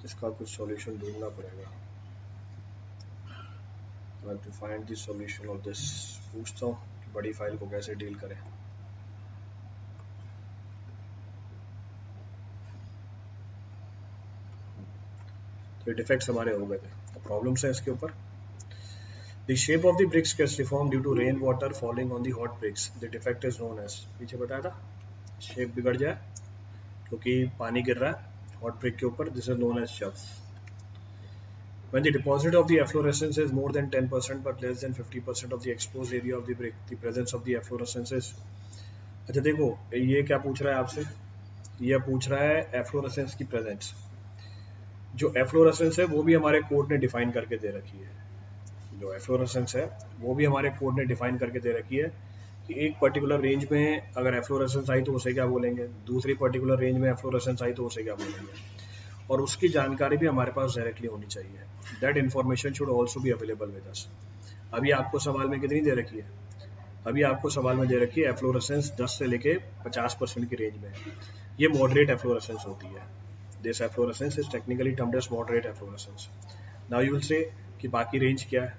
इसका कुछ सॉल्यूशन ढूंढना पड़ेगा। To find the solution of this. पूछता हूँ कि बड़ी फाइल को कैसे डील करें। तो ये डिफेक्ट्स हमारे हो गए थे, प्रॉब्लम्स है इसके ऊपर। The shape of the bricks gets deformed due to rain water falling on the hot bricks. The defect is known as, पीछे बताया था, शेप बिगड़ जाए क्योंकि पानी गिर रहा है हॉट ब्रिक के ऊपर, दिस इज नोन एज शव। When the deposit of the efflorescence is more than 10% but less than 50% of the exposed area of the brick, the presence of the efflorescence is। अच्छा देखो ये क्या पूछ रहा है आपसे, ये पूछ रहा है एफ्लोरेसेंस की प्रेजेंस। जो एफ्लोरेसेंस है वो भी हमारे कोड ने डिफाइन करके दे रखी है। जो एफ्लोरेसेंस है वो भी हमारे कोड ने डिफाइन करके दे रखी है कि एक पर्टिकुलर रेंज में अगर एफ्लोरेसेंस आई तो उसे क्या बोलेंगे, दूसरी पर्टिकुलर रेंज में एफ्लोरेसेंस आई तो उसे क्या बोलेंगे, और उसकी जानकारी भी हमारे पास डायरेक्टली होनी चाहिए। That information should also be available with us. अभी आपको सवाल में कितनी दे रखी है, अभी आपको सवाल में दे रखी है एफ्लोरेसेंस 10 से लेके 50% की रेंज में। ये मॉडरेट एफ्लोरेसेंस होती है। This efflorescence is technically termed as moderate efflorescence. Now you will say कि बाकी रेंज क्या है,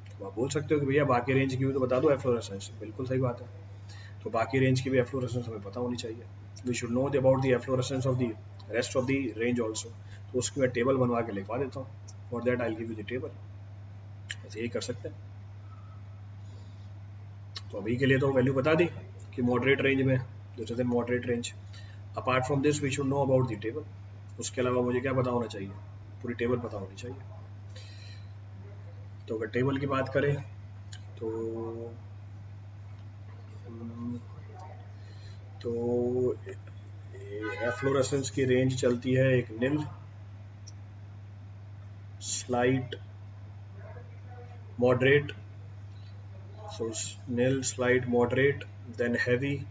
तो आप बोल सकते हो कि भैया बाकी रेंज की भी तो बता दो एफ्लोरेसेंस। बिल्कुल सही बात है, तो बाकी रेंज की भी एफ्लोरेसेंस हमें पता होनी चाहिए। We should know about the efflorescence of the rest of the range also. तो उसकी मैं टेबल बनवा के लिखवा देता हूँ। For that I give you the table. ऐसे यही कर सकते हैं। तो अभी के लिए तो वैल्यू बता दी कि मॉडरेट रेंज में, this is in moderate range. Apart from this we should know about the table. उसके अलावा मुझे क्या पता होना चाहिए, पूरी टेबल पता होनी चाहिए। तो अगर टेबल की बात करें तो एफ्लोरेसेंस की रेंज चलती है एक nil, slight, moderate, so nil, slight, moderate, then heavy,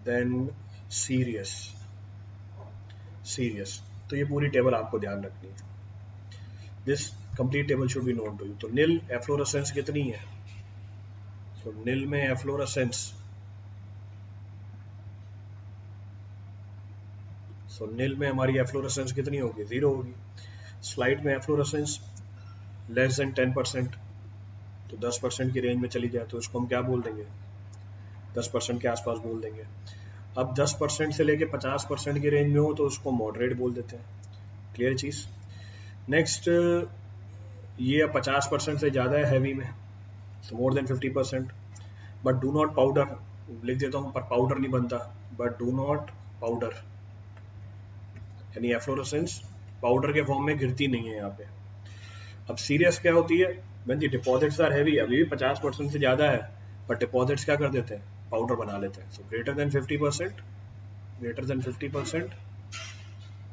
then serious। तो ये पूरी टेबल आपको ध्यान रखनी है। This complete table should be known to you. तो निल एफ्लोरेसेंस कितनी है, तो निल में एफ्लोरेसेंस, सो निल में हमारी एफ्लोरेसेंस कितनी होगी, 0 होगी। स्लाइट में एफ्लोरेसेंस लेस देन 10%, तो 10% की रेंज में चली जाए तो उसको हम क्या बोल देंगे, 10% के आसपास बोल देंगे। अब 10% से लेके 50% की रेंज में हो तो उसको मॉडरेट बोल देते हैं। क्लियर चीज। नेक्स्ट ये 50% से ज़्यादा है हैवी में, तो more than 50%, but do not powder, लिख देता हूँ पर पाउडर नहीं बनता, बट डू नॉट पाउडर, यानी एफ्लोरेसेंस पाउडर के फॉर्म में गिरती नहीं है यहाँ पे। अब सीरियस क्या होती है, when the deposits are heavy, अभी भी 50% से ज़्यादा है बट डिपॉजिट्स क्या कर देते हैं, पाउडर बना लेते हैं। So greater than 50%,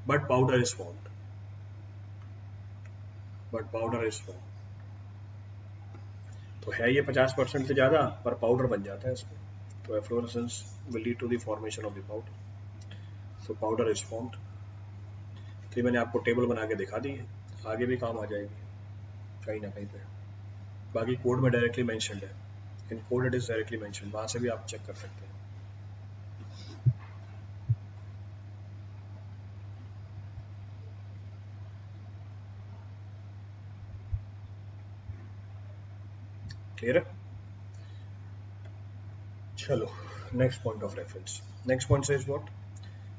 but powder is formed, तो है ये 50% से ज़्यादा पर पाउडर बन जाता है इसमें, तो efflorescence will lead to the formation of the powder. So powder is formed. तो ये मैंने आपको टेबल बना के दिखा दी है, आगे भी काम आ जाएगी कहीं ना कहीं पे। बाकी कोड में डायरेक्टली मेंशन्ड है, in code it is directly mentioned, वहाँ से भी आप चेक कर सकते हैं। क्लियर है। चलो next point of reference. Next point says what,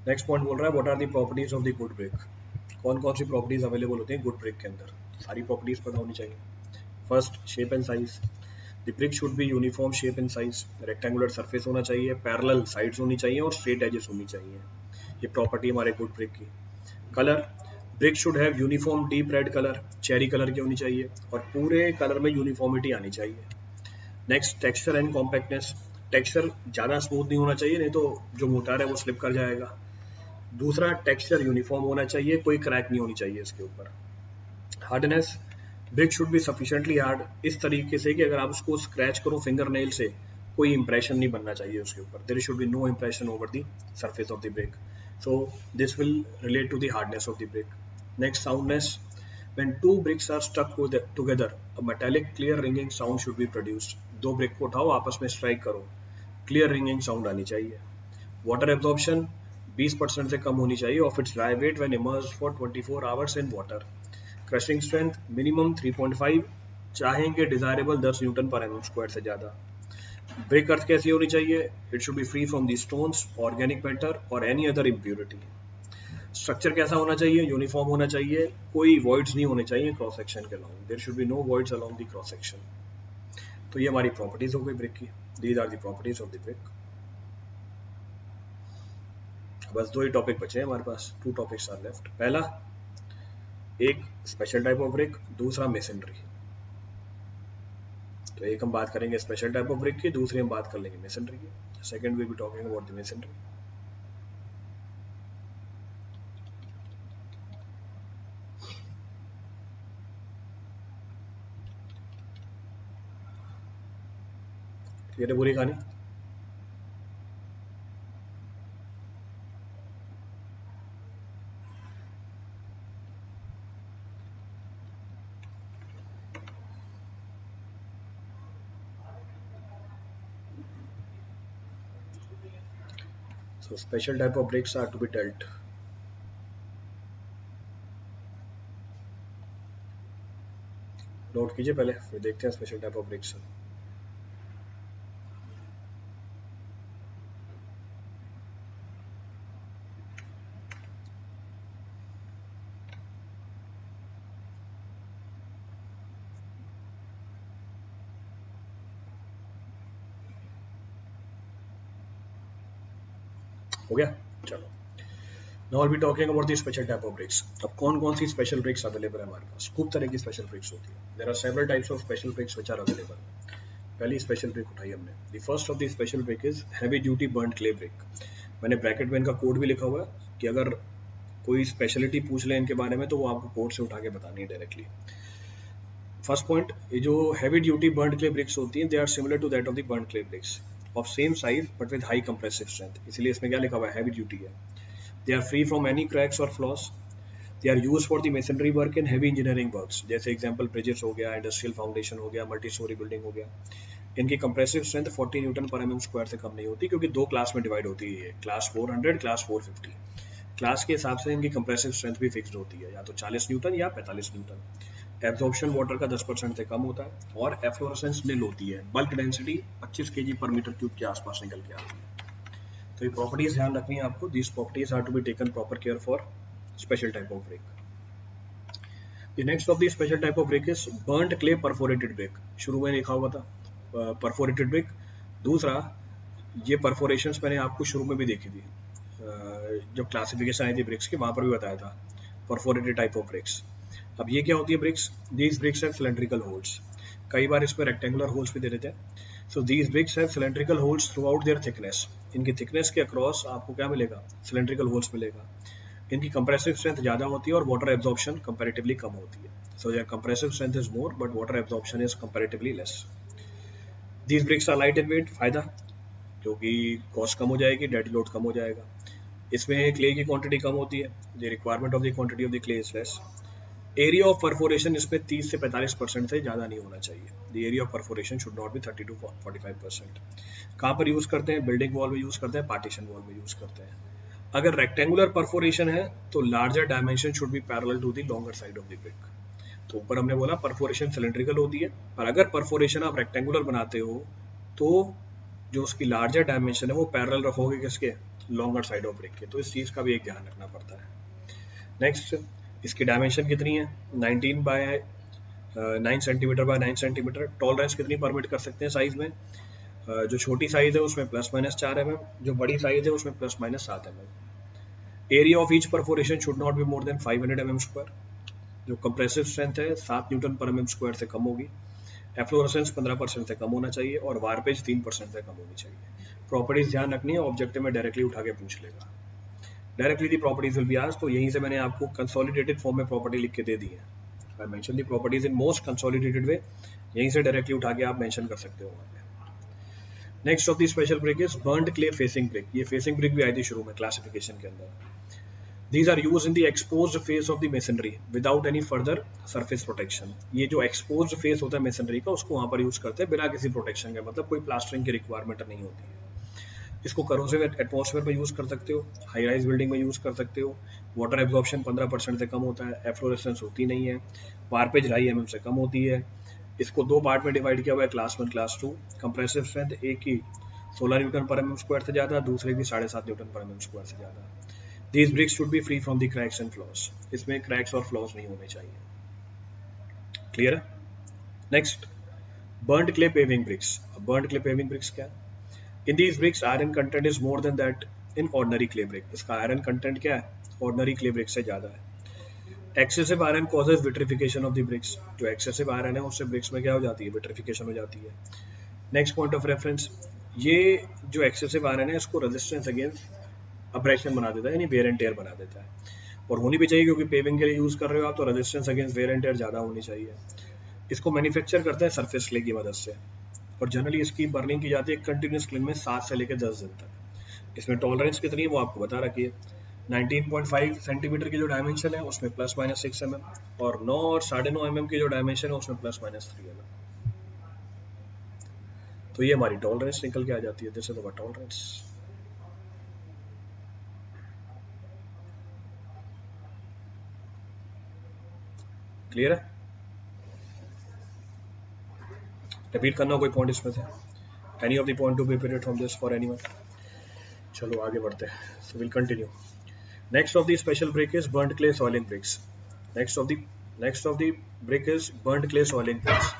next point बोल रहा है what are the properties of the good brick. कौन कौन सी प्रॉपर्टीज अवेलेबल होती हैं गुड ब्रिक के अंदर, सारी प्रॉपर्टीज पता होनी चाहिए। First, shape and size. The brick should be uniform shape and size, rectangular surface होना चाहिए, पैरेलल साइड्स होनी चाहिए और स्ट्रेट एजेस होनी चाहिए। ये प्रॉपर्टी हमारे गुड ब्रिक की। Colour, brick should have uniform deep red colour, cherry colour की होनी चाहिए और पूरे कलर में यूनिफॉर्मिटी आनी चाहिए। Next, texture and compactness. Texture ज़्यादा स्मूथ नहीं होना चाहिए, नहीं तो जो मोटार है वो स्लिप कर जाएगा। दूसरा, टेक्सचर यूनिफॉर्म होना चाहिए, कोई क्रैक नहीं होनी चाहिए इसके ऊपर। Hardness, brick should be sufficiently hard, इस तरीके से कि अगर आप उसको स्क्रैच करो फिंगर नेल से कोई इंप्रेशन नहीं बनना चाहिए उसके ऊपर, there should be no impression over the surface of the brick, so this will relate to the hardness of the brick. Next, soundness. When two bricks are stuck together, a metallic clear ringing sound should be produced. दो brick को उठाओ, आपस में strike करो, clear ringing sound आनी चाहिए. Water absorption 20% से कम होनी चाहिए of its dry weight when immersed for 24 hours in water. Crushing strength minimum 3.5, चाहेंगे डिजायरेबल 10 न्यूटन पर एमएम स्क्वायर से ज़्यादा. ब्रिक अर्थ कैसी होनी चाहिए? It should be free from the stones, organic matter और एनी अदर इम्प्योरिटी. स्ट्रक्चर कैसा होना चाहिए? यूनिफॉर्म होना चाहिए, कोई वॉइड्स नहीं होने चाहिए क्रॉस सेक्शन के along, there should be no voids along the cross section. तो ये हमारी प्रॉपर्टीज हो गई ब्रिक की. These are the properties of the brick. बस दो ही टॉपिक बचे हैं हमारे पास, 2 टॉपिक्स आर लेफ्ट. पहला, एक स्पेशल टाइप ऑफ ब्रिक, दूसरा मेसनरी. तो एक हम बात करेंगे स्पेशल टाइप ऑफ ब्रिक की, दूसरी हम बात कर लेंगे मेसनरी की. Second we be talking about the masonry. ये पूरी कहानी. So special type of bricks are to be dealt. Note कीजिए पहले, फिर देखते हैं स्पेशल टाइप ऑफ ब्रिक्स. हो गया, चलो. Now will be talking about the special type of BRICS. अब कौन कौन सी स्पेशल ब्रिक्स अवेलेबल है हमारे पास? खूब तरह की स्पेशल ब्रिक्स होती है. There are several types of special bricks which are available. पहली स्पेशल ब्रिक उठाई हमने. The first of the special brick is heavy duty burned clay brick. मैंने ब्रैकेट में इनका कोड भी लिखा हुआ है कि अगर कोई स्पेशलिटी पूछ ले इनके बारे में तो वो आपको कोड से उठा के बतानी है डायरेक्टली. फर्स्ट पॉइंट, ये जो heavy duty burned clay bricks होती हैं, they are similar to that of the burnt clay bricks of same size but with high compressive strength. इसलिए इसमें क्या लिखा हुआ है? हैवी ड्यूटी है. They are free from any cracks और flaws. They are use for the masonry work in heavy engineering works, जैसे example bridges हो गया, इंडस्ट्रियल फाउंडेशन हो गया, मल्टी स्टोरी बिल्डिंग हो गया. इनकी कंप्रेसिव स्ट्रेंथ 40 न्यूटन पर एमएम स्क्वायर से कम नहीं होती, क्योंकि दो क्लास में डिवाइड होती है, क्लास 400, क्लास 450. क्लास के हिसाब से इनकी कंप्रेसिव स्ट्रेंथ भी फिक्स्ड होती है, या तो 40 न्यूटन या 45 न्यूटन. एब्जॉर्प्शन वाटर का 10% से कम होता है और एफ्लोरेसेंस निल होती है. बल्क डेंसिटी 25 kg पर मीटर क्यूब के आसपास निकल के आती है. तो ये प्रॉपर्टीज ध्यान रखनी है आपको. These properties are to be taken proper care for special type of brick. The next of the special type of brick is burned clay perforated brick. शुरू में लिखा हुआ था परफोरेटेड ब्रिक. दूसरा, ये परफोरेशंस मैंने आपको शुरू में भी देखी थी, जब क्लासिफिकेशन आई थी ब्रिक्स की, वहां पर भी बताया था परफोरेटेड टाइप ऑफ ब्रिक्स. अब ये क्या होती है bricks? These bricks have cylindrical holes. कई बार इसमें रेक्टेंगुलर होल्स भी दे देते हैं. So these bricks have cylindrical holes throughout their thickness. इनकी थिकनेस के अक्रॉस आपको क्या मिलेगा? सिलेंड्रिकल होल्स मिलेगा. इनकी कंप्रेसिव स्ट्रेंथ ज़्यादा होती है और वाटर एब्जॉर्प्शन कंपैरेटिवली कम होती है. So their compressive strength is more but water absorption is comparatively less. These bricks are light in weight. फायदा, क्योंकि कॉस्ट कम हो जाएगी, डेड लोड कम हो जाएगा. इसमें क्ले की क्वांटिटी कम होती है, the requirement of the quantity of the clay is less. Area of perforation इसमें 30 से 45% से ज़्यादा नहीं होना चाहिए. The area of perforation should not be 30 to 45%. कहाँ पर यूज़ करते हैं? बिल्डिंग वॉल में यूज़ करते हैं, पार्टीशन वॉल में यूज़ करते हैं. अगर रेक्टेंगुलर परफोरेशन है तो larger dimension should be parallel to the longer side of the brick. तो ऊपर हमने बोला परफोरेशन सिलेंड्रिकल होती है, और अगर परफोरेशन आप रेक्टेंगुलर बनाते हो तो जो उसकी लार्जर डायमेंशन है वो पैरेलल रखोगे किसके? लॉन्गर साइड ऑफ ब्रिक के. तो इस चीज़ का भी एक ध्यान रखना पड़ता है. नेक्स्ट, इसकी डायमेंशन कितनी है? 19 by 9 centimetre by 9 centimetre. Tolerance कितनी परमिट कर सकते हैं साइज में? जो छोटी साइज है उसमें +- 4 mm, जो बड़ी साइज है उसमें +- 7 mm. Area of each perforation should not be more than 500 mm square. जो कंप्रेसिव स्ट्रेंथ है 7 न्यूटन पर mm स्क्वायर से कम होगी. एफ्लोरेसेंस 15% से कम होना चाहिए और वार्पेज 3% से कम होनी चाहिए. प्रॉपर्टीज ध्यान रखनी है, ऑब्जेक्टिव में डायरेक्टली उठा के पूछ लेगा. Directly the properties will be asked. तो यहीं से मैंने आपको कंसोलिडेटेड फॉर्म में प्रॉपर्टी लिख के दे दी है. I mention the properties in most consolidated way, यहीं से डायरेक्टली उठा के आप मेंशन कर सकते हो वहाँ पे। Next of the special brick is burned clay facing brick. ये फेसिंग ब्रिक भी आई थी शुरू में क्लासिफिकेशन के अंदर। These are used in the exposed phase of the masonry without any further surface protection। ये जो exposed phase होता है masonry का, उसको वहाँ पर यूज करते हैं बिना किसी प्रोटेक्शन के, मतलब कोई प्लास्टरिंग की रिक्वायरमेंट नहीं होती है। इसको करोसिव एटमॉस्फेयर में यूज कर सकते हो, हाई राइज बिल्डिंग में यूज कर सकते हो। वाटर एब्जॉर्प्शन 15% से कम होता है, एफ्लोरेसेंस होती नहीं है, वार्पेज 2.5 mm से कम होती है। इसको दो पार्ट में डिवाइड किया हुआ है, क्लास 1 क्लास 2। कंप्रेसिव स्ट्रेंथ एक की 16 न्यूटन पर mm स्क्वायर से ज़्यादा, दूसरे की 7.5 न्यूटन पर mm स्क्वायर से ज़्यादा। These bricks should be free from the cracks and flaws। इसमें cracks और flaws नहीं होने चाहिए। क्लियर है? Next, burnt clay paving bricks। burnt clay paving bricks क्या है? In these bricks iron content is more than that in ordinary clay brick। इसका iron content क्या है? ordinary clay brick से ज़्यादा है। excessive iron causes vitrification of the bricks। जो excessive iron है उससे bricks में क्या हो जाती है? vitrification हो जाती है। नेक्स्ट पॉइंट ऑफ रेफरेंस, ये जो excessive iron है इसको resistance against अब्रेशन बना देता है, यानी वेयर एंड टेयर बना देता है। और होनी भी चाहिए, क्योंकि पेविंग के लिए यूज कर रहे हो आप, तो resistance against wear and tear ज़्यादा होनी चाहिए। इसको मैन्युफैक्चर करते हैं सरफेस क्ले की मदद से, और जनरली इसकी बर्निंग की जाती है कंटिन्यूस क्लीन में 7 से लेकर 10 दिन तक। इसमें टॉलरेंस कितनी है वो आपको बता रखी है। 19.5 सेंटीमीटर की जो डायमेंशन है उसमें ±6 mm, और 9 और 9.5 mm की जो डायमेंशन है उसमें ±3 mm। तो ये हमारी टॉलरेंस निकल के आ जाती है। This is our tolerance. Clear है? रिपीट करना कोई पॉइंट इसमें से? Any of the point to be repeated from this for anyone? चलो आगे बढ़ते हैं। So will continue. Next of the special brick is burned clay soiling bricks. Next of the brick is burned clay soiling bricks.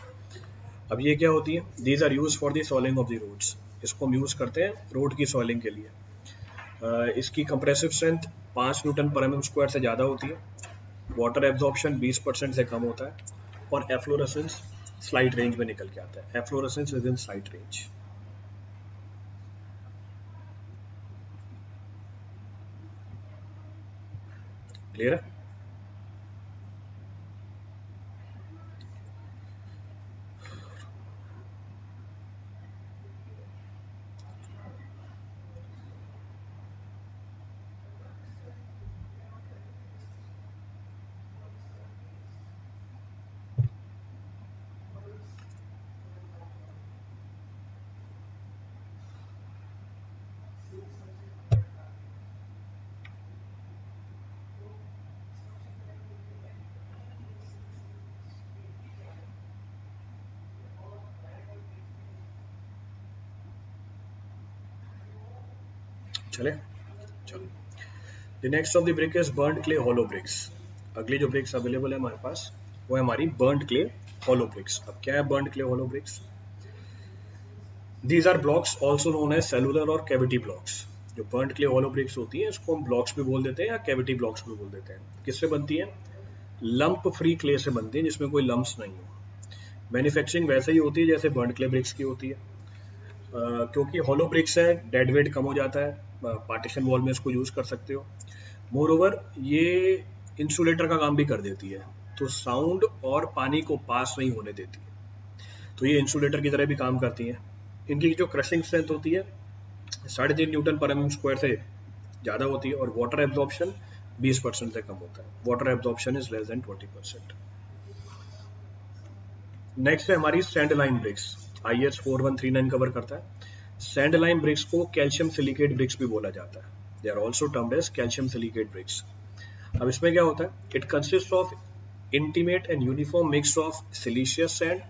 अब ये क्या होती है? These are use for the soiling of the roads. इसको हम use करते हैं road की सॉइलिंग के लिए। इसकी कंप्रेसिव स्ट्रेंथ 5 न्यूटन पर mm स्क्वायर से ज़्यादा होती है, वाटर एब्जॉर्प्शन 20% से कम होता है, और एफ्लोरेसेंस स्लाइट रेंज में निकल के आता है। Efflorescence within slight range. Clear है? चले चलो। The next of the brick is burned clay hollow bricks. अगली जो ब्रिक्स अवेलेबल है हमारे पास वो है हमारी बर्न्ड क्ले होलो ब्रिक्स। अब क्या है burned clay hollow bricks? These are blocks also known as cellular और कैविटी ब्लॉक्स। जो बर्न्ड क्ले होलो ब्रिक्स होती है इसको हम ब्लॉक्स भी बोल देते हैं या कैविटी ब्लॉक्स भी बोल देते हैं। किससे बनती है? लंप फ्री क्ले से बनती है, जिसमें कोई लम्प्स नहीं हो। मैन्युफैक्चरिंग वैसे ही होती है जैसे बर्न्ड क्ले ब्रिक्स की होती है। क्योंकि होलो ब्रिक्स है, डेड वेट कम हो जाता है, पार्टीशन वॉल में इसको यूज कर सकते हो। मोर ओवर ये इंसुलेटर का काम भी कर देती है, तो साउंड और पानी को पास नहीं होने देती है, तो ये इंसुलेटर की तरह भी काम करती है। इनकी जो क्रशिंग स्ट्रेंथ होती है 3.5 न्यूटन पर mm स्क्वायर से ज़्यादा होती है, और वाटर एब्जॉर्प्शन 20% से कम होता है। Water absorption is less than 20%। नेक्स्ट है हमारी सैंडलाइन ब्रिक्स। IS 4139 कवर करता है। सैंडलाइन ब्रिक्स को कैल्शियम सिलिकेट ब्रिक्स भी बोला जाता है। They are also termed as calcium silicate bricks. अब इसमें क्या होता है? It consist of intimate and uniform mix of siliceous sand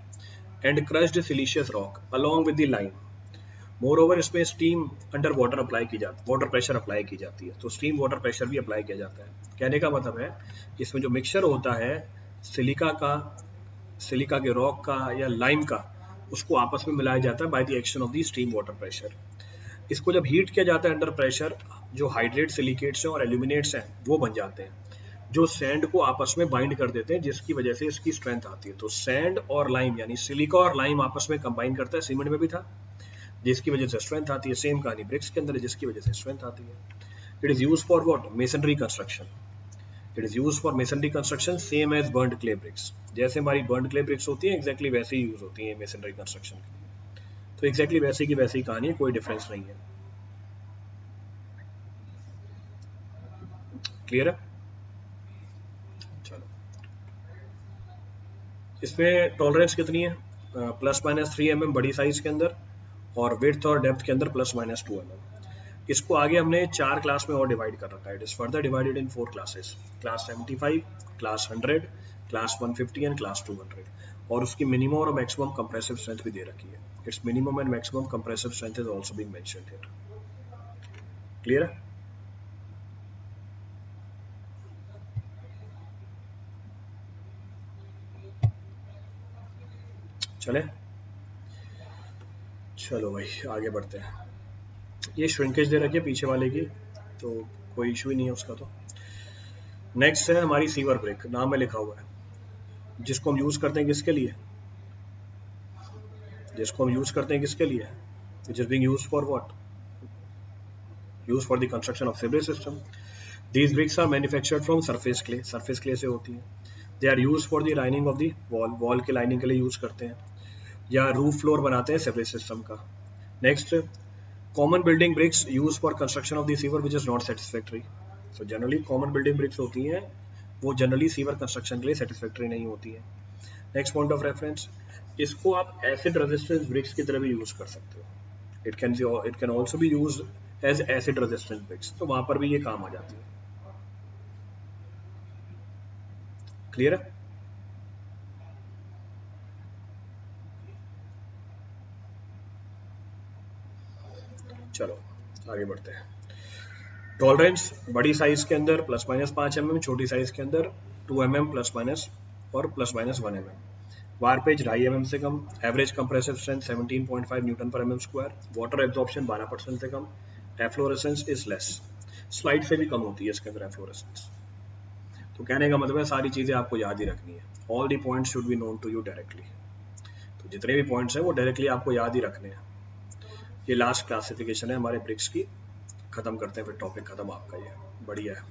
and crushed siliceous rock along with the lime. Moreover इसमें स्टीम अंडर वाटर अप्लाई की जाती है, water pressure apply की जाती है, तो स्टीम वाटर प्रेशर भी अप्लाई किया जाता है। कहने का मतलब है इसमें जो मिक्सचर होता है सिलिका के रॉक का या लाइम का, उसको आपस में मिलाया जाता है by the action of the steam water pressure. इसको जब हीट किया जाता है अंडर प्रेशर, जो हाइड्रेट सिलिकेट्स हैं और एल्यूमिनेट्स हैं वो बन जाते हैं, जो सैंड को आपस में बाइंड कर देते हैं, जिसकी वजह से इसकी स्ट्रेंथ आती है। तो सैंड और लाइम यानी सिलिका और लाइम आपस में कंबाइन करता है, सीमेंट में भी था, जिसकी वजह से स्ट्रेंथ आती है। सेम कहानी ब्रिक्स के अंदर है, जिसकी वजह से स्ट्रेंथ आती है। It is use for what? Masonry construction. It is use for masonry construction same as burned clay bricks. जैसे हमारी बर्न्ड क्ले ब्रिक्स होती है एग्जैक्टली वैसे ही यूज होती है मेसनरी कंस्ट्रक्शन के लिए। तो एग्जैक्टली वैसे की वैसी कहानी है, कोई डिफरेंस नहीं है। क्लियर है? चलो, इसमें टॉलरेंस कितनी है? ±3 mm बड़ी साइज के अंदर, और विड्थ और डेप्थ के अंदर ±2 mm। इसको आगे हमने 4 क्लास में और डिवाइड कर रखा है। It is further divided in 4 classes, class 75, class 100, class 150 and class 200। और उसकी मिनिमम और मैक्सिमम कंप्रेसिव स्ट्रेंथ भी दे रखी है। It's minimum and maximum compressive strength is also being mentioned here. Clear है? चले, चलो भाई आगे बढ़ते हैं। ये श्रिंकेज दे रखी है पीछे वाले की, तो कोई इशू ही नहीं है उसका। तो नेक्स्ट है हमारी सीवर ब्रेक, नाम में लिखा हुआ है, जिसको हम यूज करते हैं किसके लिए? जिसको हम यूज करते हैं किसके लिए? Which is being used for what? Used for the construction of sewerage system. These bricks are manufactured from surface clay, surface clay से होती है। They are use for the lining of the wall, wall के lining के लिए use करते हैं, या roof floor बनाते हैं सीवरेज सिस्टम का। Next, common building bricks use for construction of the sewer which is not satisfactory. So generally common building bricks होती हैं, वो जनरली सीवर कंस्ट्रक्शन के लिए सेटिस्फैक्टरी नहीं होती है। नेक्स्ट पॉइंट ऑफ रेफरेंस, इसको आप एसिड रेजिस्टेंस ब्रिक्स की तरह भी यूज कर सकते हो। It can also be use as acid resistance bricks, तो वहां पर भी ये काम आ जाती है। क्लियर है? चलो आगे बढ़ते हैं। टॉलरेंस बड़ी साइज के अंदर ±5 mm, छोटी साइज के अंदर 2 mm ± और ±1 mm। वारपेज 2.5 mm से कम। Average compressive strength 17.5 Nm²। Water absorption 12% से कम। एफ्लोरेसेंस इज लेस, स्लाइड से भी कम होती है इसके अंदर एफ्लोरेसेंस। तो कहने का मतलब है सारी चीजें आपको याद ही रखनी है। All the points should be known to you directly. तो जितने भी पॉइंट्स हैं वो डायरेक्टली आपको याद ही रखने हैं। ये लास्ट क्लासिफिकेशन है हमारे ब्रिक्स की, खत्म करते हैं फिर टॉपिक खत्म आपका। ये बढ़िया है।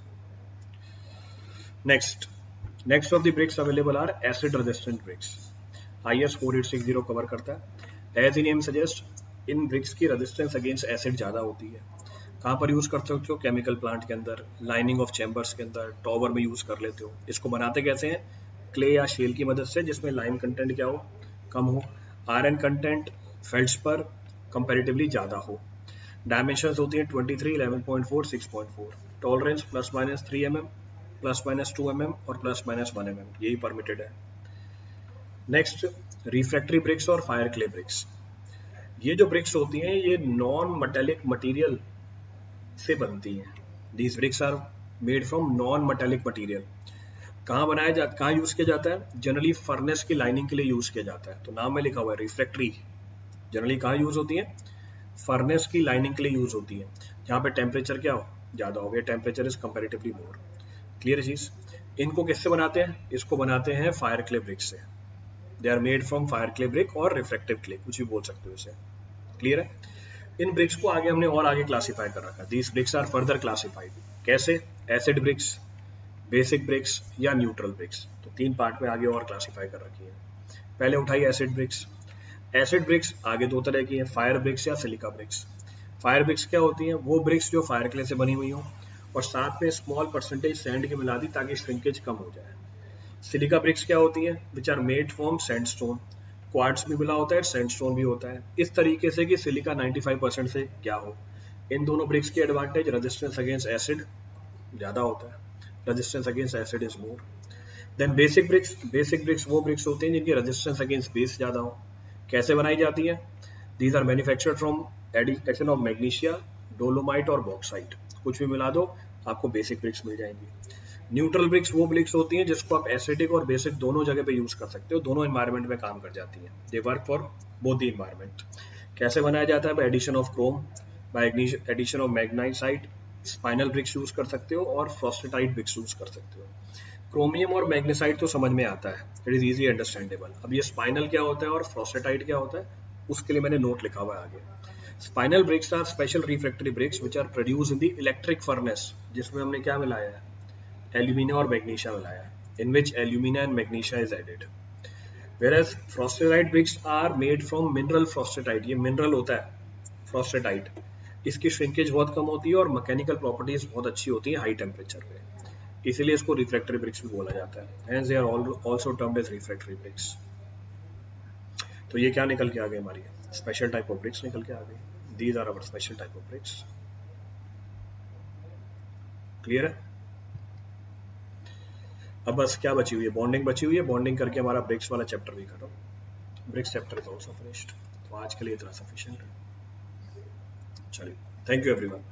Next of the bricks available are acid resistant bricks. IS 4860 cover करता है। एज इन नेम सजेस्ट, इन ब्रिक्स की रेजिस्टेंस अगेंस्ट एसिड ज्यादा होती है। कहाँ पर यूज कर सकते हो? केमिकल प्लांट के अंदर, लाइनिंग ऑफ चैम्बर्स के अंदर, टॉवर में यूज कर लेते हो। इसको बनाते कैसे हैं? क्ले या शेल की मदद से, जिसमें लाइम कंटेंट क्या हो? कम हो। आयरन कंटेंट फेल्ड्स पर कंपैरेटिवली ज्यादा हो। डायमेंशंस होती हैं 23, 11.4, 6.4। टॉलरेंस ±3 mm, ±2 mm और ±1 mm, यही परमिटेड है। नेक्स्ट, रिफ्रैक्टरी ब्रिक्स और फायर क्ले ब्रिक्स। ये जो ब्रिक्स होती हैं ये नॉन मेटेलिक मटेरियल से बनती हैं। These bricks are made from non metallic material. कहाँ यूज किया जाता है? जनरली फर्नेस की लाइनिंग के लिए यूज किया जाता है। तो नाम में लिखा हुआ है रिफ्रैक्टरी। जनरली कहाँ यूज होती है? फर्नेस की लाइनिंग के लिए यूज होती है, जहाँ पे टेम्परेचर क्या हो? ज्यादा हो गया, temperature is comparatively more. Clear चीज? इनको किससे बनाते हैं? इसको बनाते हैं फायर क्ले ब्रिक से। They are made from fire clay brick और रिफ्रैक्टिव क्ले, कुछ भी बोल सकते हो इसे। क्लियर है? इन ब्रिक्स को आगे हमने और आगे क्लासिफाई कर रखा है। These bricks are further classified. कैसे? एसिड ब्रिक्स, बेसिक ब्रिक्स या न्यूट्रल ब्रिक्स। तो 3 पार्ट में आगे और क्लासिफाई कर रखी है। पहले उठाई एसिड ब्रिक्स। एसिड ब्रिक्स आगे 2 तरह की है, फायर ब्रिक्स या सिलिका ब्रिक्स। फायर ब्रिक्स क्या होती हैं? वो ब्रिक्स जो फायर क्ले से बनी हुई हो और साथ में स्मॉल परसेंटेज सैंड की मिला दी ताकि श्रिंकेज कम हो जाए। सिलिका ब्रिक्स क्या होती हैं? Which are made from sandstone. Quartz भी मिला होता है, सैंडस्टोन भी होता है, इस तरीके से कि सिलिका 95% से क्या हो। इन दोनों ब्रिक्स की एडवांटेज, रेजिस्टेंस अगेंस्ट एसिड ज्यादा होता है, resistance against acid is more. Then basic bricks वो ब्रिक्स होते हैं जिनकी रेजिस्टेंस अगेंस्ट बेस ज्यादा हो। कैसे बनाई जाती है? These are manufactured from addition of magnesia, dolomite और बॉक्साइट। कुछ भी मिला दो आपको बेसिक ब्रिक्स मिल जाएंगी। न्यूट्रल ब्रिक्स वो ब्रिक्स होती हैं जिसको आप एसिडिक और बेसिक दोनों जगह पे यूज कर सकते हो, दोनों एनवायरनमेंट में काम कर जाती हैं। They work for both the environment. कैसे बनाया जाता है? By addition of chrome, by addition of magnesite. Spinel bricks use कर सकते हो और फ्रॉस्टेटाइट ब्रिक्स यूज कर सकते हो। क्रोमियम और मैग्नेसाइट तो समझ में आता है, इट इज इजी अंडरस्टैंडेबल। अब ये स्पाइनल क्या होता है और फ्रॉस्टेटाइट क्या होता है, उसके लिए मैंने नोट लिखा हुआ है आगे। Spinel bricks are special refractory bricks which are produced in the electric furnace, जिसमें हमने क्या मिलाया है? alumina or magnesia मिलाया है, in which alumina and magnesia is added. Whereas frostite bricks are made from mineral frostite. ये mineral होता है frostite. इसकी श्रिंकेज बहुत कम होती है और मैकेनिकल प्रॉपर्टीज बहुत अच्छी होती है हाई टेम्परेचर पे, इसीलिए इसको रिफ्रैक्टरी ब्रिक्स भी बोला जाता है. Hence they are also termed as refractory bricks. तो ये क्या निकल के आ गई हमारी स्पेशल टाइप ऑफ ब्रिक्स निकल के आ गई. These are our special type of bricks. Clear है? अब बस क्या बची हुई है, बॉन्डिंग बची हुई है. बॉन्डिंग करके हमारा ब्रिक्स वाला चैप्टर भी खत्म. Bricks chapter is also finished. तो आज के लिए इतना सफिशिएंट है. चलिए, थैंक यू एवरीवन.